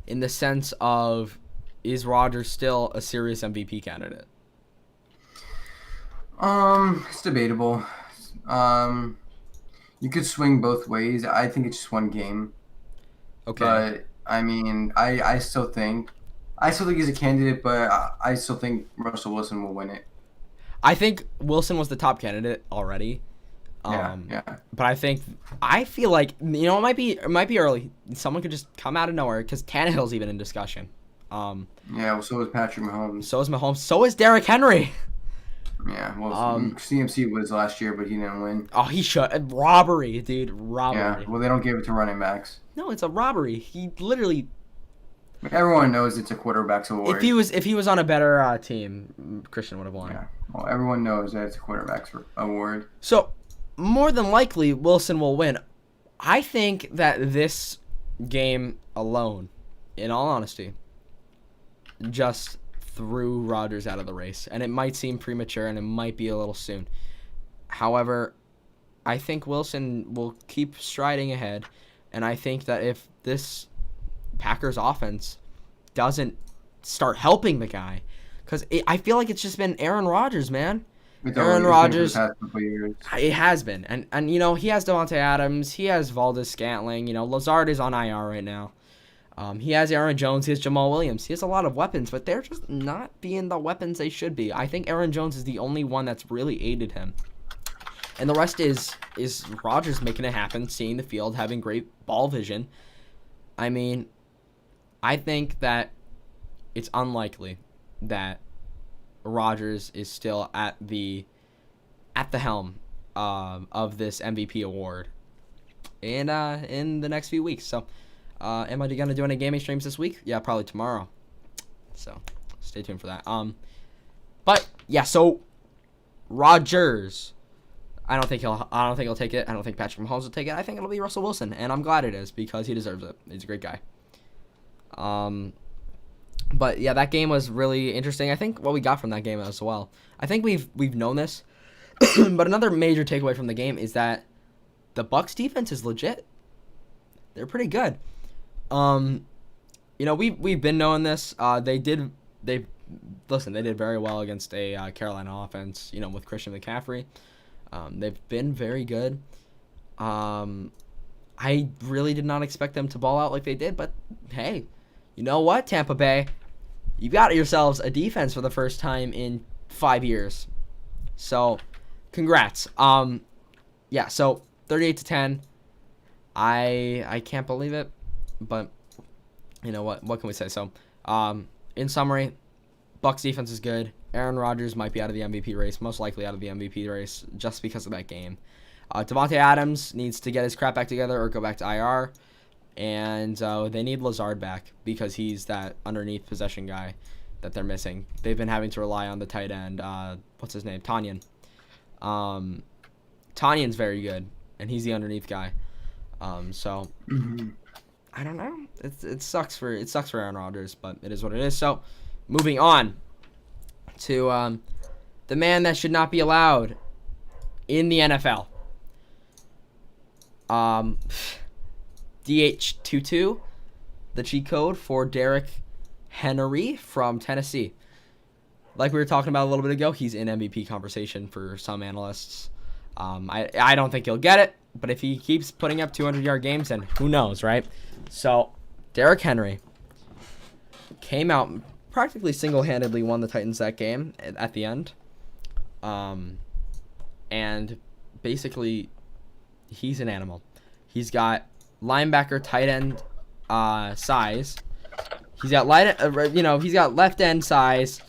In the sense of, is Rodgers still a serious MVP candidate? It's debatable. You could swing both ways. I think it's just one game. Okay. But I still think he's a candidate, but I still think Russell Wilson will win it. I think Wilson was the top candidate already. Yeah. But I feel like, it might be early. Someone could just come out of nowhere because Tannehill's even in discussion. Yeah, well, so is Patrick Mahomes. So is Mahomes. So is Derrick Henry. Yeah, well, CMC was last year, but he didn't win. Oh, he should. Robbery, dude. Robbery. Yeah, well, they don't give it to running backs. No, it's a robbery. He literally... Everyone knows it's a quarterback's award. If he was on a better team, Christian would have won. Yeah, well, everyone knows that it's a quarterback's award. So, more than likely, Wilson will win. I think that this game alone, in all honesty, just threw Rodgers out of the race. And it might seem premature and it might be a little soon. However, I think Wilson will keep striding ahead. And I think that if this Packers offense doesn't start helping the guy, because I feel like it's just been Aaron Rodgers, man. Aaron Rodgers. It has been. And he has Devonte Adams. He has Valdez-Scantling. Lazard is on IR right now. He has Aaron Jones. He has Jamal Williams. He has a lot of weapons, but they're just not being the weapons they should be. I think Aaron Jones is the only one that's really aided him. And the rest is Rodgers making it happen, seeing the field, having great ball vision. I mean, I think that it's unlikely that Rodgers is still at the helm of this MVP award in the next few weeks. So, am I going to do any gaming streams this week? Yeah, probably tomorrow. So, stay tuned for that. But yeah, so Rodgers, I don't think he'll take it. I don't think Patrick Mahomes will take it. I think it'll be Russell Wilson, and I'm glad it is because he deserves it. He's a great guy. But yeah, that game was really interesting. I think what we got from that game as well. I think we've known this, but another major takeaway from the game is that the BUCS defense is legit. They're pretty good. We've been knowing this. They did very well against a Carolina offense. With Christian McCaffrey, they've been very good. I really did not expect them to ball out like they did, but hey, you know what, Tampa Bay? You got yourselves a defense for the first time in 5 years. So, congrats. Yeah, so 38-10. I can't believe it, but you know what? What can we say? So, in summary, Bucs defense is good. Aaron Rodgers might be out of the MVP race, most likely out of the MVP race, just because of that game. Devonte Adams needs to get his crap back together or go back to IR. And they need Lazard back because he's that underneath possession guy that they're missing. They've been having to rely on the tight end. What's his name? Tanyan. Tanyan's very good, and he's the underneath guy. So I don't know. It sucks for Aaron Rodgers, but it is what it is. So moving on to the man that should not be allowed in the NFL. DH22, the cheat code for Derrick Henry from Tennessee. Like we were talking about a little bit ago, he's in MVP conversation for some analysts. I don't think he'll get it, but if he keeps putting up 200-yard games, then who knows, right? So, Derrick Henry came out, practically single-handedly won the Titans that game at the end. And basically, he's an animal. He's got linebacker, tight end size. He's got he's got left end size.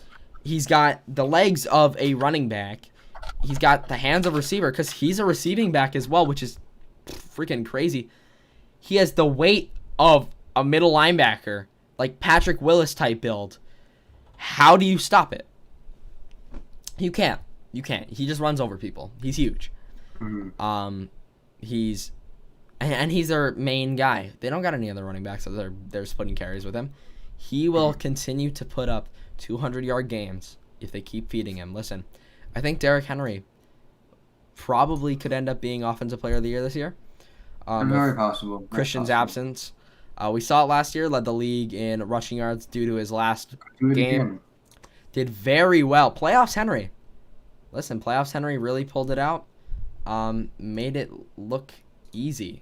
He's got the legs of a running back. He's got the hands of a receiver because he's a receiving back as well, which is freaking crazy. He has the weight of a middle linebacker, like Patrick Willis type build. How do you stop it? You can't. He just runs over people. He's huge. Mm-hmm. He's their main guy. They don't got any other running backs, so they're splitting carries with him. He will continue to put up 200-yard games if they keep feeding him. Listen, I think Derrick Henry probably could end up being Offensive Player of the Year this year. Very possible. Christian's absence. We saw it last year, led the league in rushing yards due to his last game. Did very well. Playoffs Henry. Listen, Playoffs Henry really pulled it out. Made it look easy.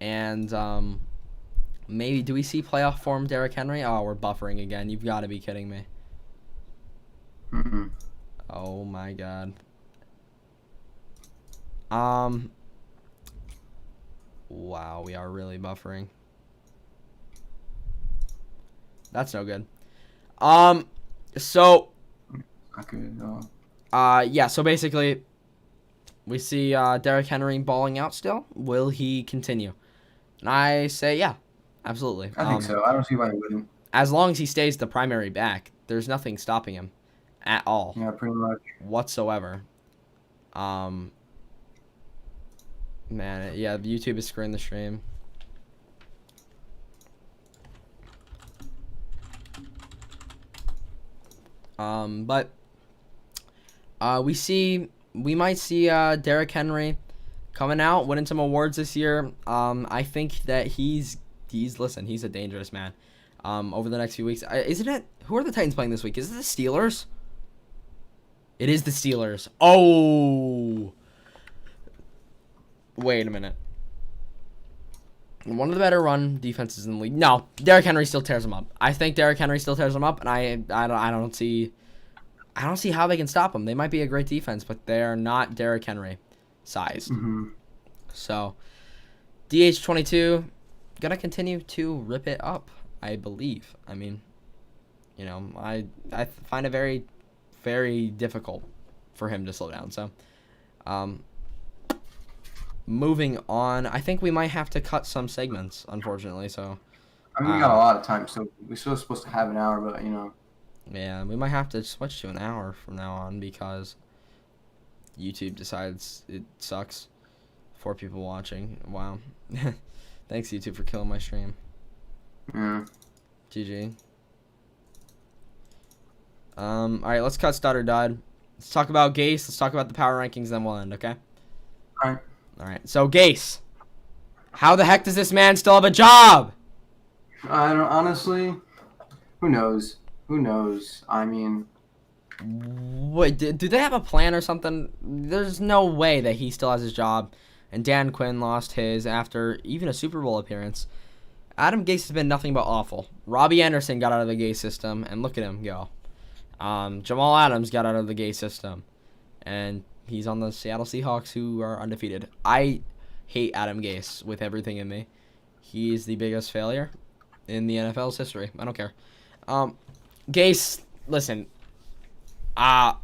And maybe, do we see playoff form Derrick Henry? Oh, we're buffering again. You've got to be kidding me. Mm-hmm. Oh my god. Wow, we are really buffering. That's no good. So. Okay, no. Yeah. So basically, we see Derrick Henry balling out still. Will he continue? And I say, yeah, absolutely. I think so. I don't see why he wouldn't. As long as he stays the primary back, there's nothing stopping him at all. Yeah, pretty much. Whatsoever. Man, yeah, YouTube is screwing the stream. But we might see Derrick Henry coming out, winning some awards this year. I think that he's a dangerous man. Over the next few weeks, isn't it? Who are the Titans playing this week? Is it the Steelers? It is the Steelers. Oh, wait a minute. One of the better run defenses in the league. No, Derrick Henry still tears them up. I think Derrick Henry still tears them up, and I don't see how they can stop them. They might be a great defense, but they are not Derrick Henry sized. Mm-hmm. So, DH22 gonna continue to rip it up, I believe. I mean, you know, I find it very, very difficult for him to slow down. So, moving on, I think we might have to cut some segments, unfortunately. So, I mean, we got a lot of time, so we're still supposed to have an hour, but you know. Yeah, we might have to switch to an hour from now on because YouTube decides it sucks. 4 people watching. Wow. Thanks, YouTube, for killing my stream. Yeah. GG. Alright, let's cut Stutter Dud. Let's talk about Gase. Let's talk about the power rankings, then we'll end, okay? Alright. Alright, so Gase. How the heck does this man still have a job? I don't, honestly, who knows? Who knows? I mean... Wait, do they have a plan or something? There's no way that he still has his job. And Dan Quinn lost his after even a Super Bowl appearance. Adam Gase has been nothing but awful. Robbie Anderson got out of the Gase system, and look at him go. Jamal Adams got out of the Gase system, and he's on the Seattle Seahawks, who are undefeated. I hate Adam Gase with everything in me. He's the biggest failure in the NFL's history. I don't care. Gase, listen. After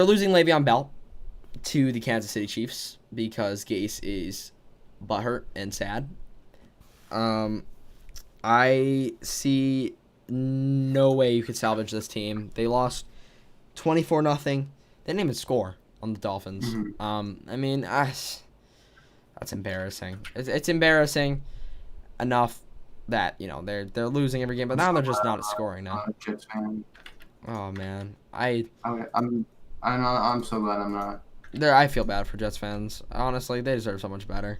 losing Le'Veon Bell to the Kansas City Chiefs because Gase is butthurt and sad, I see no way you could salvage this team. They lost 24-0. They didn't even score on the Dolphins. Mm-hmm. I mean, that's embarrassing. It's embarrassing enough that, you know, they're losing every game, but now they're just not scoring now. Oh man, I'm so glad I'm not. I feel bad for Jets fans. Honestly, they deserve so much better.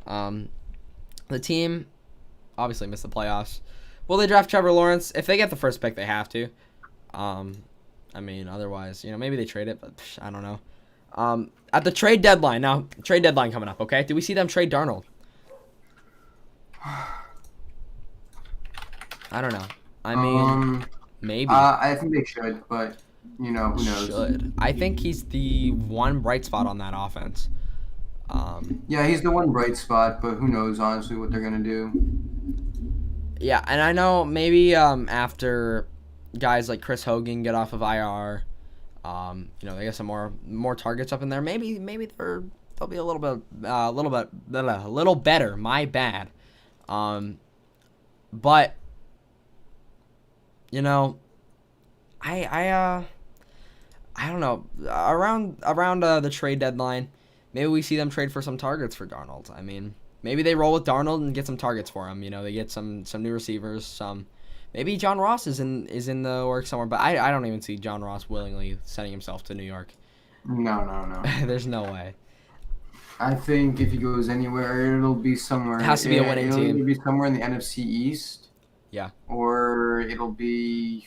The team obviously missed the playoffs. Will they draft Trevor Lawrence? If they get the first pick, they have to. I mean, otherwise, you know, maybe they trade it, but I don't know. At the trade deadline now, trade deadline coming up. Okay, do we see them trade Darnold? I don't know. I mean, maybe. I think they should, but you know, who knows? Should. I think he's the one bright spot on that offense. Yeah, he's the one bright spot, but who knows, honestly, what they're going to do. Yeah, and I know maybe after guys like Chris Hogan get off of IR, you know, they get some more targets up in there. Maybe they'll be a little better. My bad. But you know, I don't know. Around the trade deadline, maybe we see them trade for some targets for Darnold. I mean, maybe they roll with Darnold and get some targets for him. You know, they get some new receivers. Maybe John Ross is in the works somewhere, but I don't even see John Ross willingly sending himself to New York. No. There's no way. I think if he goes anywhere, it'll be somewhere. It has to be a winning team. It'll be somewhere in the NFC East. Yeah. Or it'll be.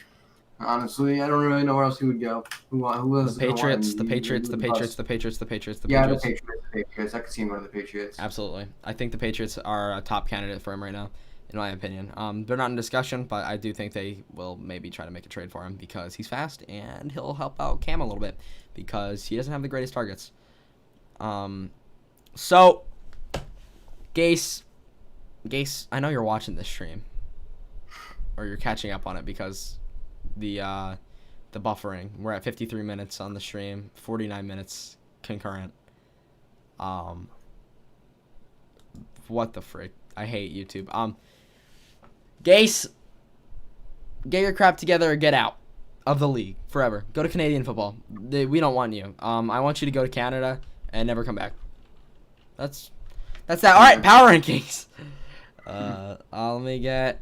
Honestly, I don't really know where else he would go. Who else? The Patriots. The Patriots. Yeah, the Patriots. I could see him go to the Patriots. Absolutely. I think the Patriots are a top candidate for him right now. in my opinion. They're not in discussion, but I do think they will maybe try to make a trade for him because he's fast and he'll help out Cam a little bit because he doesn't have the greatest targets. So, Gase, I know you're watching this stream, or you're catching up on it because the buffering. We're at 53 minutes on the stream, 49 minutes concurrent. What the frick? I hate YouTube. Gase, get your crap together or get out of the league forever. Go to Canadian football. We don't want you. I want you to go to Canada and never come back. That's that. All right, power rankings. Let me get.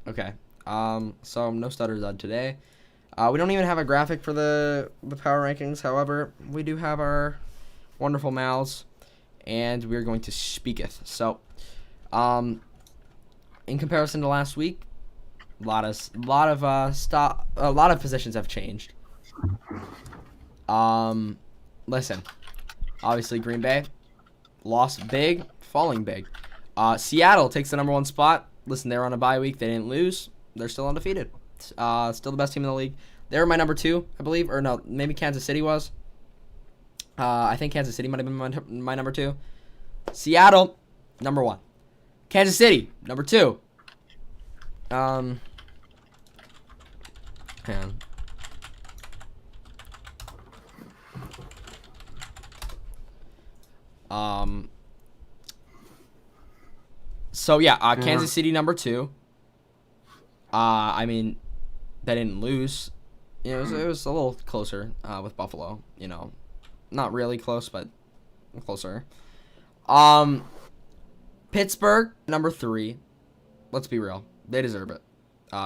Okay. So no stutters on today. We don't even have a graphic for the power rankings. However, we do have our wonderful mouths, and we're going to speaketh. So, in comparison to last week, a lot of positions have changed. Listen, obviously Green Bay lost big, falling big. Seattle takes the #1 spot. Listen, they're on a bye week. They didn't lose. They're still undefeated. Still the best team in the league. They were my #2, I believe. Or no, maybe Kansas City was. I think Kansas City might have been my #2. Seattle, #1. Kansas City, #2. Hang on. So yeah, Kansas City #2. I mean, they didn't lose. You know, it was a little closer with Buffalo. You know, not really close, but closer. Pittsburgh #3. Let's be real, they deserve it.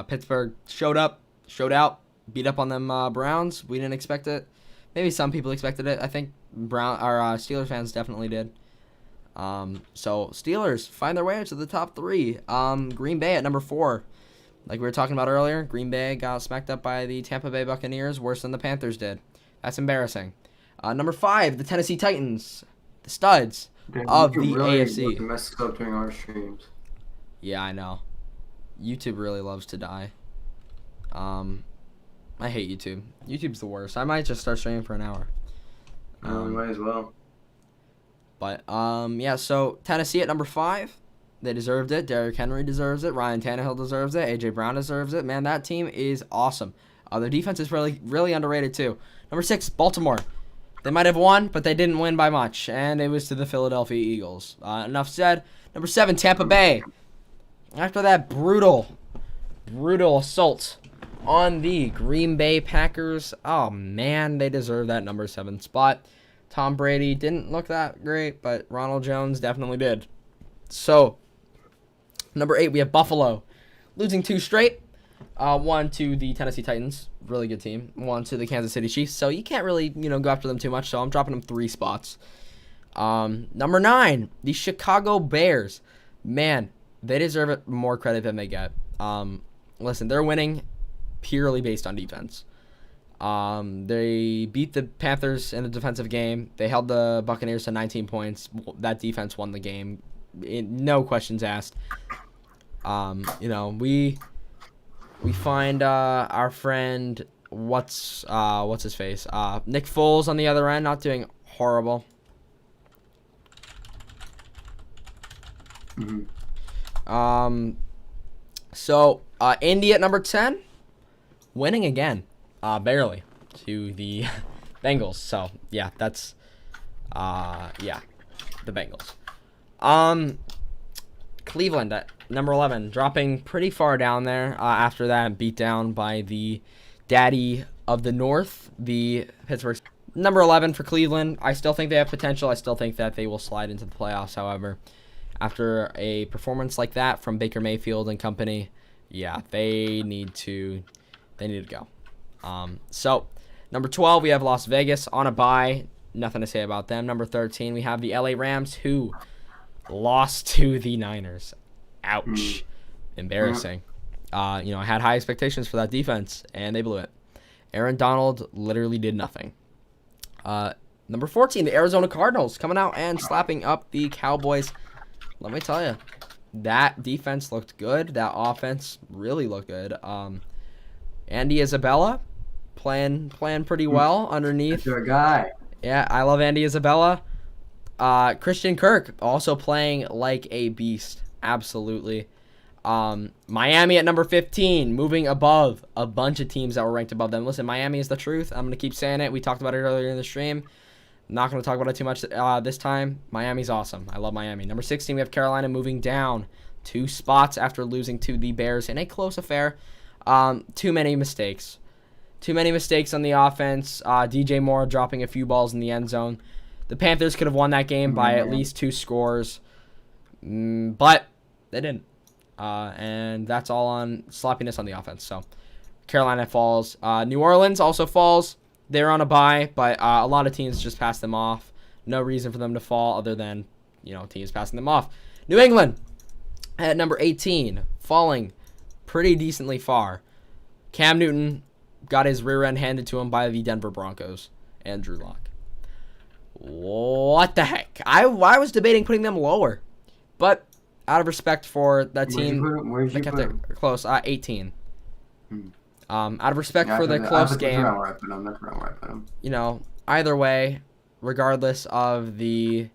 Pittsburgh showed up, showed out, beat up on them Browns. We didn't expect it. Maybe some people expected it. I think Steelers fans definitely did. So Steelers find their way to the top 3. Green Bay at #4. Like we were talking about earlier, Green Bay got smacked up by the Tampa Bay Buccaneers worse than the Panthers did. That's embarrassing. #5, the Tennessee Titans, the studs of the AFC. Messed up during our streams. Yeah, I know. YouTube really loves to die. I hate YouTube. YouTube's the worst. I might just start streaming for an hour. We might as well. But yeah. So Tennessee at #5. They deserved it. Derrick Henry deserves it. Ryan Tannehill deserves it. AJ Brown deserves it. Man, that team is awesome. Their defense is really underrated too. #6, Baltimore. They might have won, but they didn't win by much, and it was to the Philadelphia Eagles. Enough said. #7, Tampa Bay. After that brutal assault on the Green Bay Packers, oh man, they deserve that #7 spot. Tom Brady didn't look that great, but Ronald Jones definitely did. So, #8, we have Buffalo, losing 2 straight. 1 to the Tennessee Titans, really good team. 1 to the Kansas City Chiefs. So you can't really, go after them too much. So I'm dropping them 3 spots. #9, the Chicago Bears. Man, they deserve it more credit than they get. Listen, they're winning purely based on defense. They beat the Panthers in the defensive game. They held the Buccaneers to 19 points. That defense won the game. No questions asked. We find our friend what's his face? Nick Foles on the other end, not doing horrible. Mm-hmm. So Indy at #10, winning again, barely to the Bengals. So yeah, that's the Bengals. Cleveland at #11, dropping pretty far down there after that beat down by the daddy of the North, the Pittsburgh. #11 for Cleveland. I still think they have potential. I still think that they will slide into the playoffs. However, after a performance like that from Baker Mayfield and company, yeah, they need to go. So #12, we have Las Vegas on a bye. Nothing to say about them. #13, we have the LA Rams, who lost to the Niners. Ouch. Embarrassing. I had high expectations for that defense, and they blew it. Aaron Donald literally did nothing. #14, the Arizona Cardinals, coming out and slapping up the Cowboys. Let me tell you, that defense looked good. That offense really looked good. Andy Isabella playing pretty well underneath. That's your guy. Yeah, I love Andy Isabella. Christian Kirk also playing like a beast. Absolutely. Miami at number 15, moving above a bunch of teams that were ranked above them. Listen, Miami is the truth. I'm going to keep saying it. We talked about it earlier in the stream. Not going to talk about it too much this time. Miami's awesome. I love Miami. Number 16, we have Carolina moving down 2 spots after losing to the Bears in a close affair. Too many mistakes. Too many mistakes on the offense. DJ Moore dropping a few balls in the end zone. The Panthers could have won that game by at least 2 scores. But they didn't. And that's all on sloppiness on the offense. So Carolina falls. New Orleans also falls. They're on a bye, but a lot of teams just pass them off. No reason for them to fall other than, teams passing them off. New England at number 18, falling pretty decently far. Cam Newton got his rear end handed to him by the Denver Broncos and Drew Lock. What the heck? I was debating putting them lower, but out of respect for that team, they kept it close. 18. Out of respect for the close game, either way, regardless of the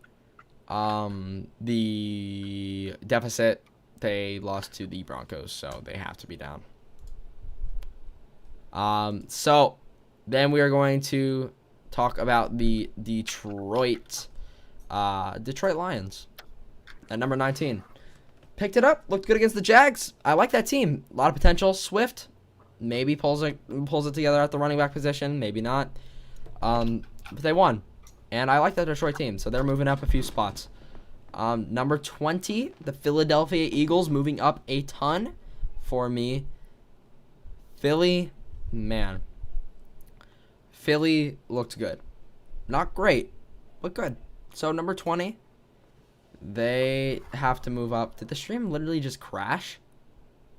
deficit, they lost to the Broncos, so they have to be down. So then we are going to talk about the Detroit Lions at number 19. Picked it up, looked good against the Jags. I like that team. A lot of potential. Swift maybe pulls it together at the running back position, maybe not. But they won, and I like that Detroit team, so they're moving up a few spots. Number 20, the Philadelphia Eagles moving up a ton for me. Philly looked good. Not great, but good. So number 20, they have to move up. Did the stream literally just crash?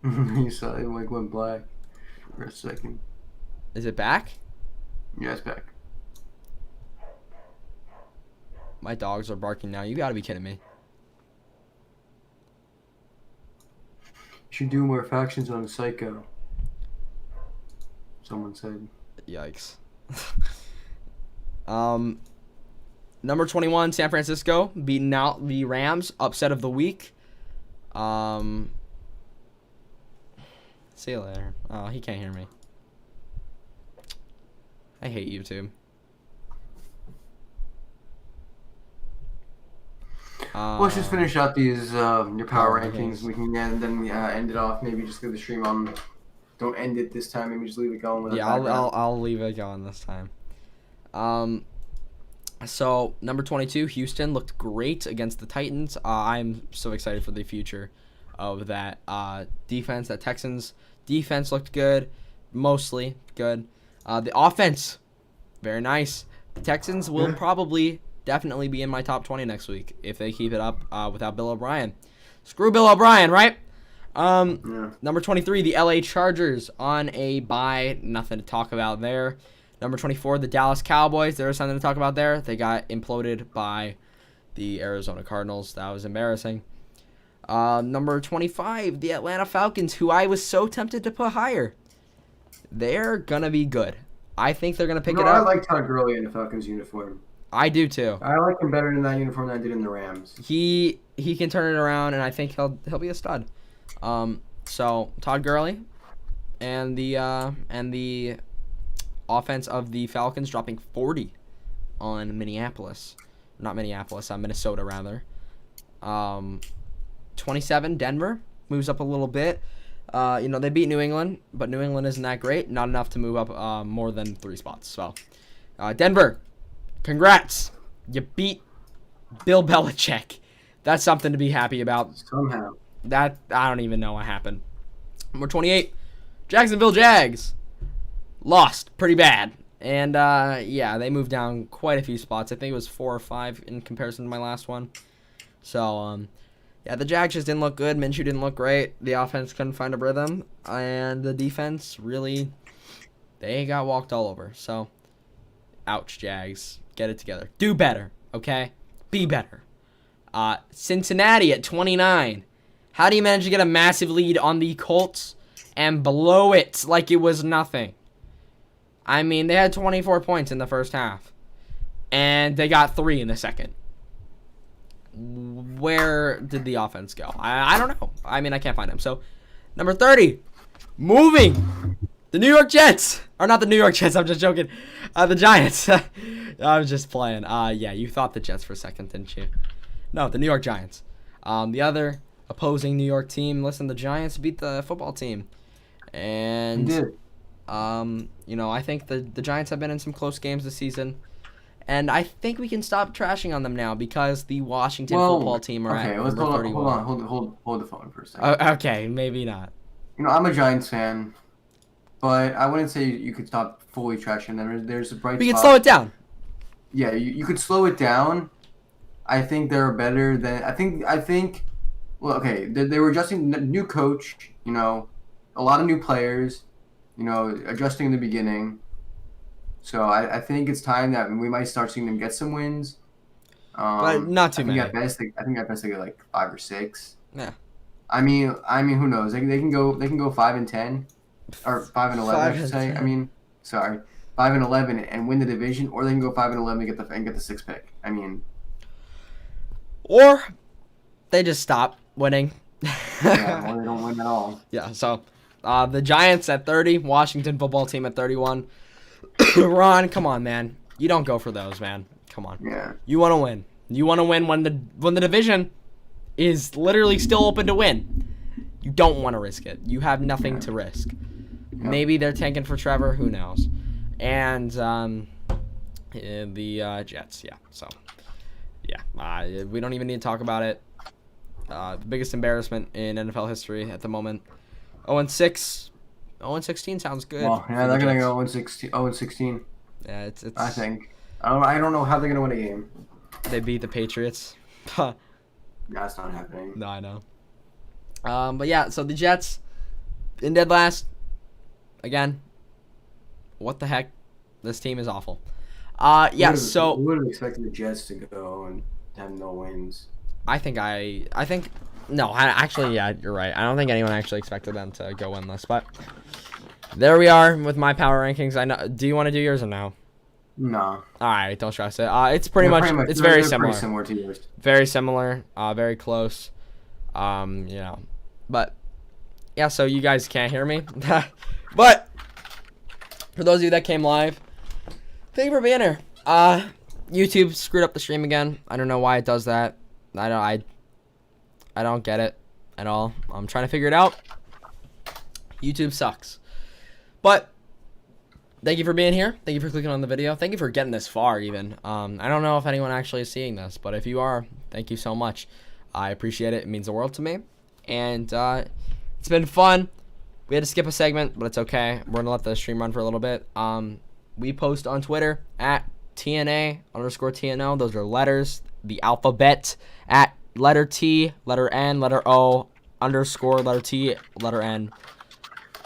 You saw it went black for a second. Is it back? Yeah, it's back. My dogs are barking now. You gotta be kidding me. You should do more factions on Psycho. Someone said. Yikes. Number 21, San Francisco, beating out the Rams. Upset of the week. See you later. Oh, he can't hear me. I hate YouTube. Let's just finish out these your power rankings. We can then end it off. Maybe just leave the stream on. Don't end it this time. Maybe just leave it going. Yeah, I'll leave it going this time. So number 22, Houston looked great against the Titans. I'm so excited for the future of that defense. That Texans defense looked good, mostly good. The offense, very nice. The Texans will probably definitely be in my top 20 next week if they keep it up without Bill O'Brien. Screw Bill O'Brien, right? Number 23, the LA Chargers on a bye. Nothing to talk about there. Number 24, the Dallas Cowboys. There was something to talk about there. They got imploded by the Arizona Cardinals. That was embarrassing. Number 25, the Atlanta Falcons, who I was so tempted to put higher. They're going to be good. I think they're going to pick it up. I like Todd Gurley in the Falcons uniform. I do too. I like him better in that uniform than I did in the Rams. He can turn it around, and I think he'll be a stud. So Todd Gurley and the offense of the Falcons dropping 40 on Minnesota rather. 27, Denver moves up a little bit. They beat New England, but New England isn't that great. Not enough to move up more than 3 spots. So, Denver, congrats. You beat Bill Belichick. That's something to be happy about. Somehow. That, I don't even know what happened. Number 28, Jacksonville Jags. Lost pretty bad. And, they moved down quite a few spots. I think it was 4 or 5 in comparison to my last one. So, the Jags just didn't look good. Minshew didn't look great. The offense couldn't find a rhythm. And the defense, really, they got walked all over. So, ouch, Jags. Get it together. Do better, okay? Be better. Cincinnati at 29. How do you manage to get a massive lead on the Colts and blow it like it was nothing? I mean, they had 24 points in the first half, and they got 3 in the second. Where did the offense go? I don't know. I mean, I can't find them. So, number 30, moving. The New York Jets. Or not the New York Jets, I'm just joking. The Giants. I was just playing. Yeah, you thought the Jets for a second, didn't you? No, the New York Giants. The other opposing New York team, listen, the Giants beat the football team. And, you know, I think the Giants have been in some close games this season. And I think we can stop trashing on them now because the Washington football team are at number 31. Hold the phone for a second. Okay, maybe not. You know, I'm a Giants fan, but I wouldn't say you could stop fully trashing them. There's a bright spot. We can slow it down. Yeah, you could slow it down. I think they're better than... I think... Well, okay, they were adjusting... New coach, you know, a lot of new players, you know, adjusting in the beginning. So I think it's time that we might start seeing them get some wins. But not too many. I think at best they get like 5 or 6. Yeah. I mean, who knows? They can go 5-10, or 5-11. I should say. 5-10. I mean, sorry, 5-11 and win the division, or they can go 5-11 and get the 6th pick. I mean, or they just stop winning. Yeah, or they don't win at all. Yeah. So, the Giants at 30, Washington football team at 31. Ron, come on, man. You don't go for those, man. Come on. Yeah. You want to win. You want to win when the division is literally still open to win. You don't want to risk it. You have nothing to risk. Yep. Maybe they're tanking for Trevor. Who knows? And the Jets. Yeah. So, yeah. We don't even need to talk about it. The biggest embarrassment in NFL history at the moment. 0-6. 0-16 sounds good. Well, yeah, they're gonna go 0-16. Yeah, it's. I think. I don't know how they're gonna win a game. They beat the Patriots. That's not happening. No, I know. But yeah, so the Jets in dead last. Again, what the heck? This team is awful. Yeah. So we would have expected the Jets to go and have no wins. I think. No, actually, yeah, you're right. I don't think anyone actually expected them to go winless, but there we are with my power rankings. I know. Do you want to do yours or no? No. All right, don't stress it. It's pretty much. It's very similar. Pretty similar to yours. Very similar. Very close. You know, but yeah. So you guys can't hear me, but for those of you that came live, thank you for being here. YouTube screwed up the stream again. I don't know why it does that. I don't get it at all. I'm trying to figure it out. YouTube sucks. But thank you for being here. Thank you for clicking on the video. Thank you for getting this far even. I don't know if anyone actually is seeing this, but if you are, thank you so much. I appreciate it. It means the world to me. And it's been fun. We had to skip a segment, but it's okay. We're going to let the stream run for a little bit. We post on Twitter at TNA_TNO. Those are letters. The alphabet at letter T, letter N, letter O, underscore, letter T, letter N,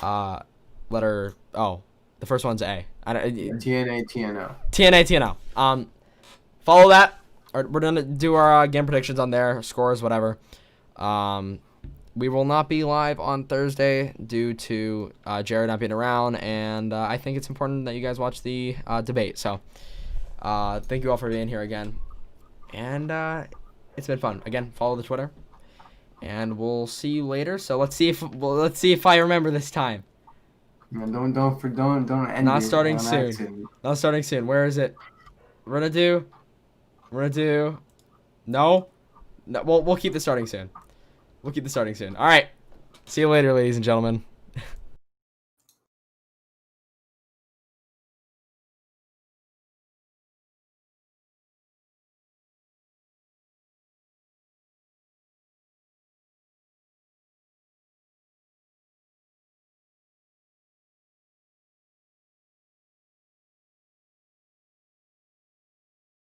letter O. The first one's A. TNA. TNO. Follow that. We're going to do our game predictions on there, scores, whatever. We will not be live on Thursday due to Jared not being around, and I think it's important that you guys watch the debate. So thank you all for being here again. And it's been fun. Again, follow the Twitter, and we'll see you later. So let's see if I remember this time. Don't end. Not starting soon. Accident. Not starting soon. Where is it? We're gonna do. No. We'll keep the starting soon. All right. See you later, ladies and gentlemen.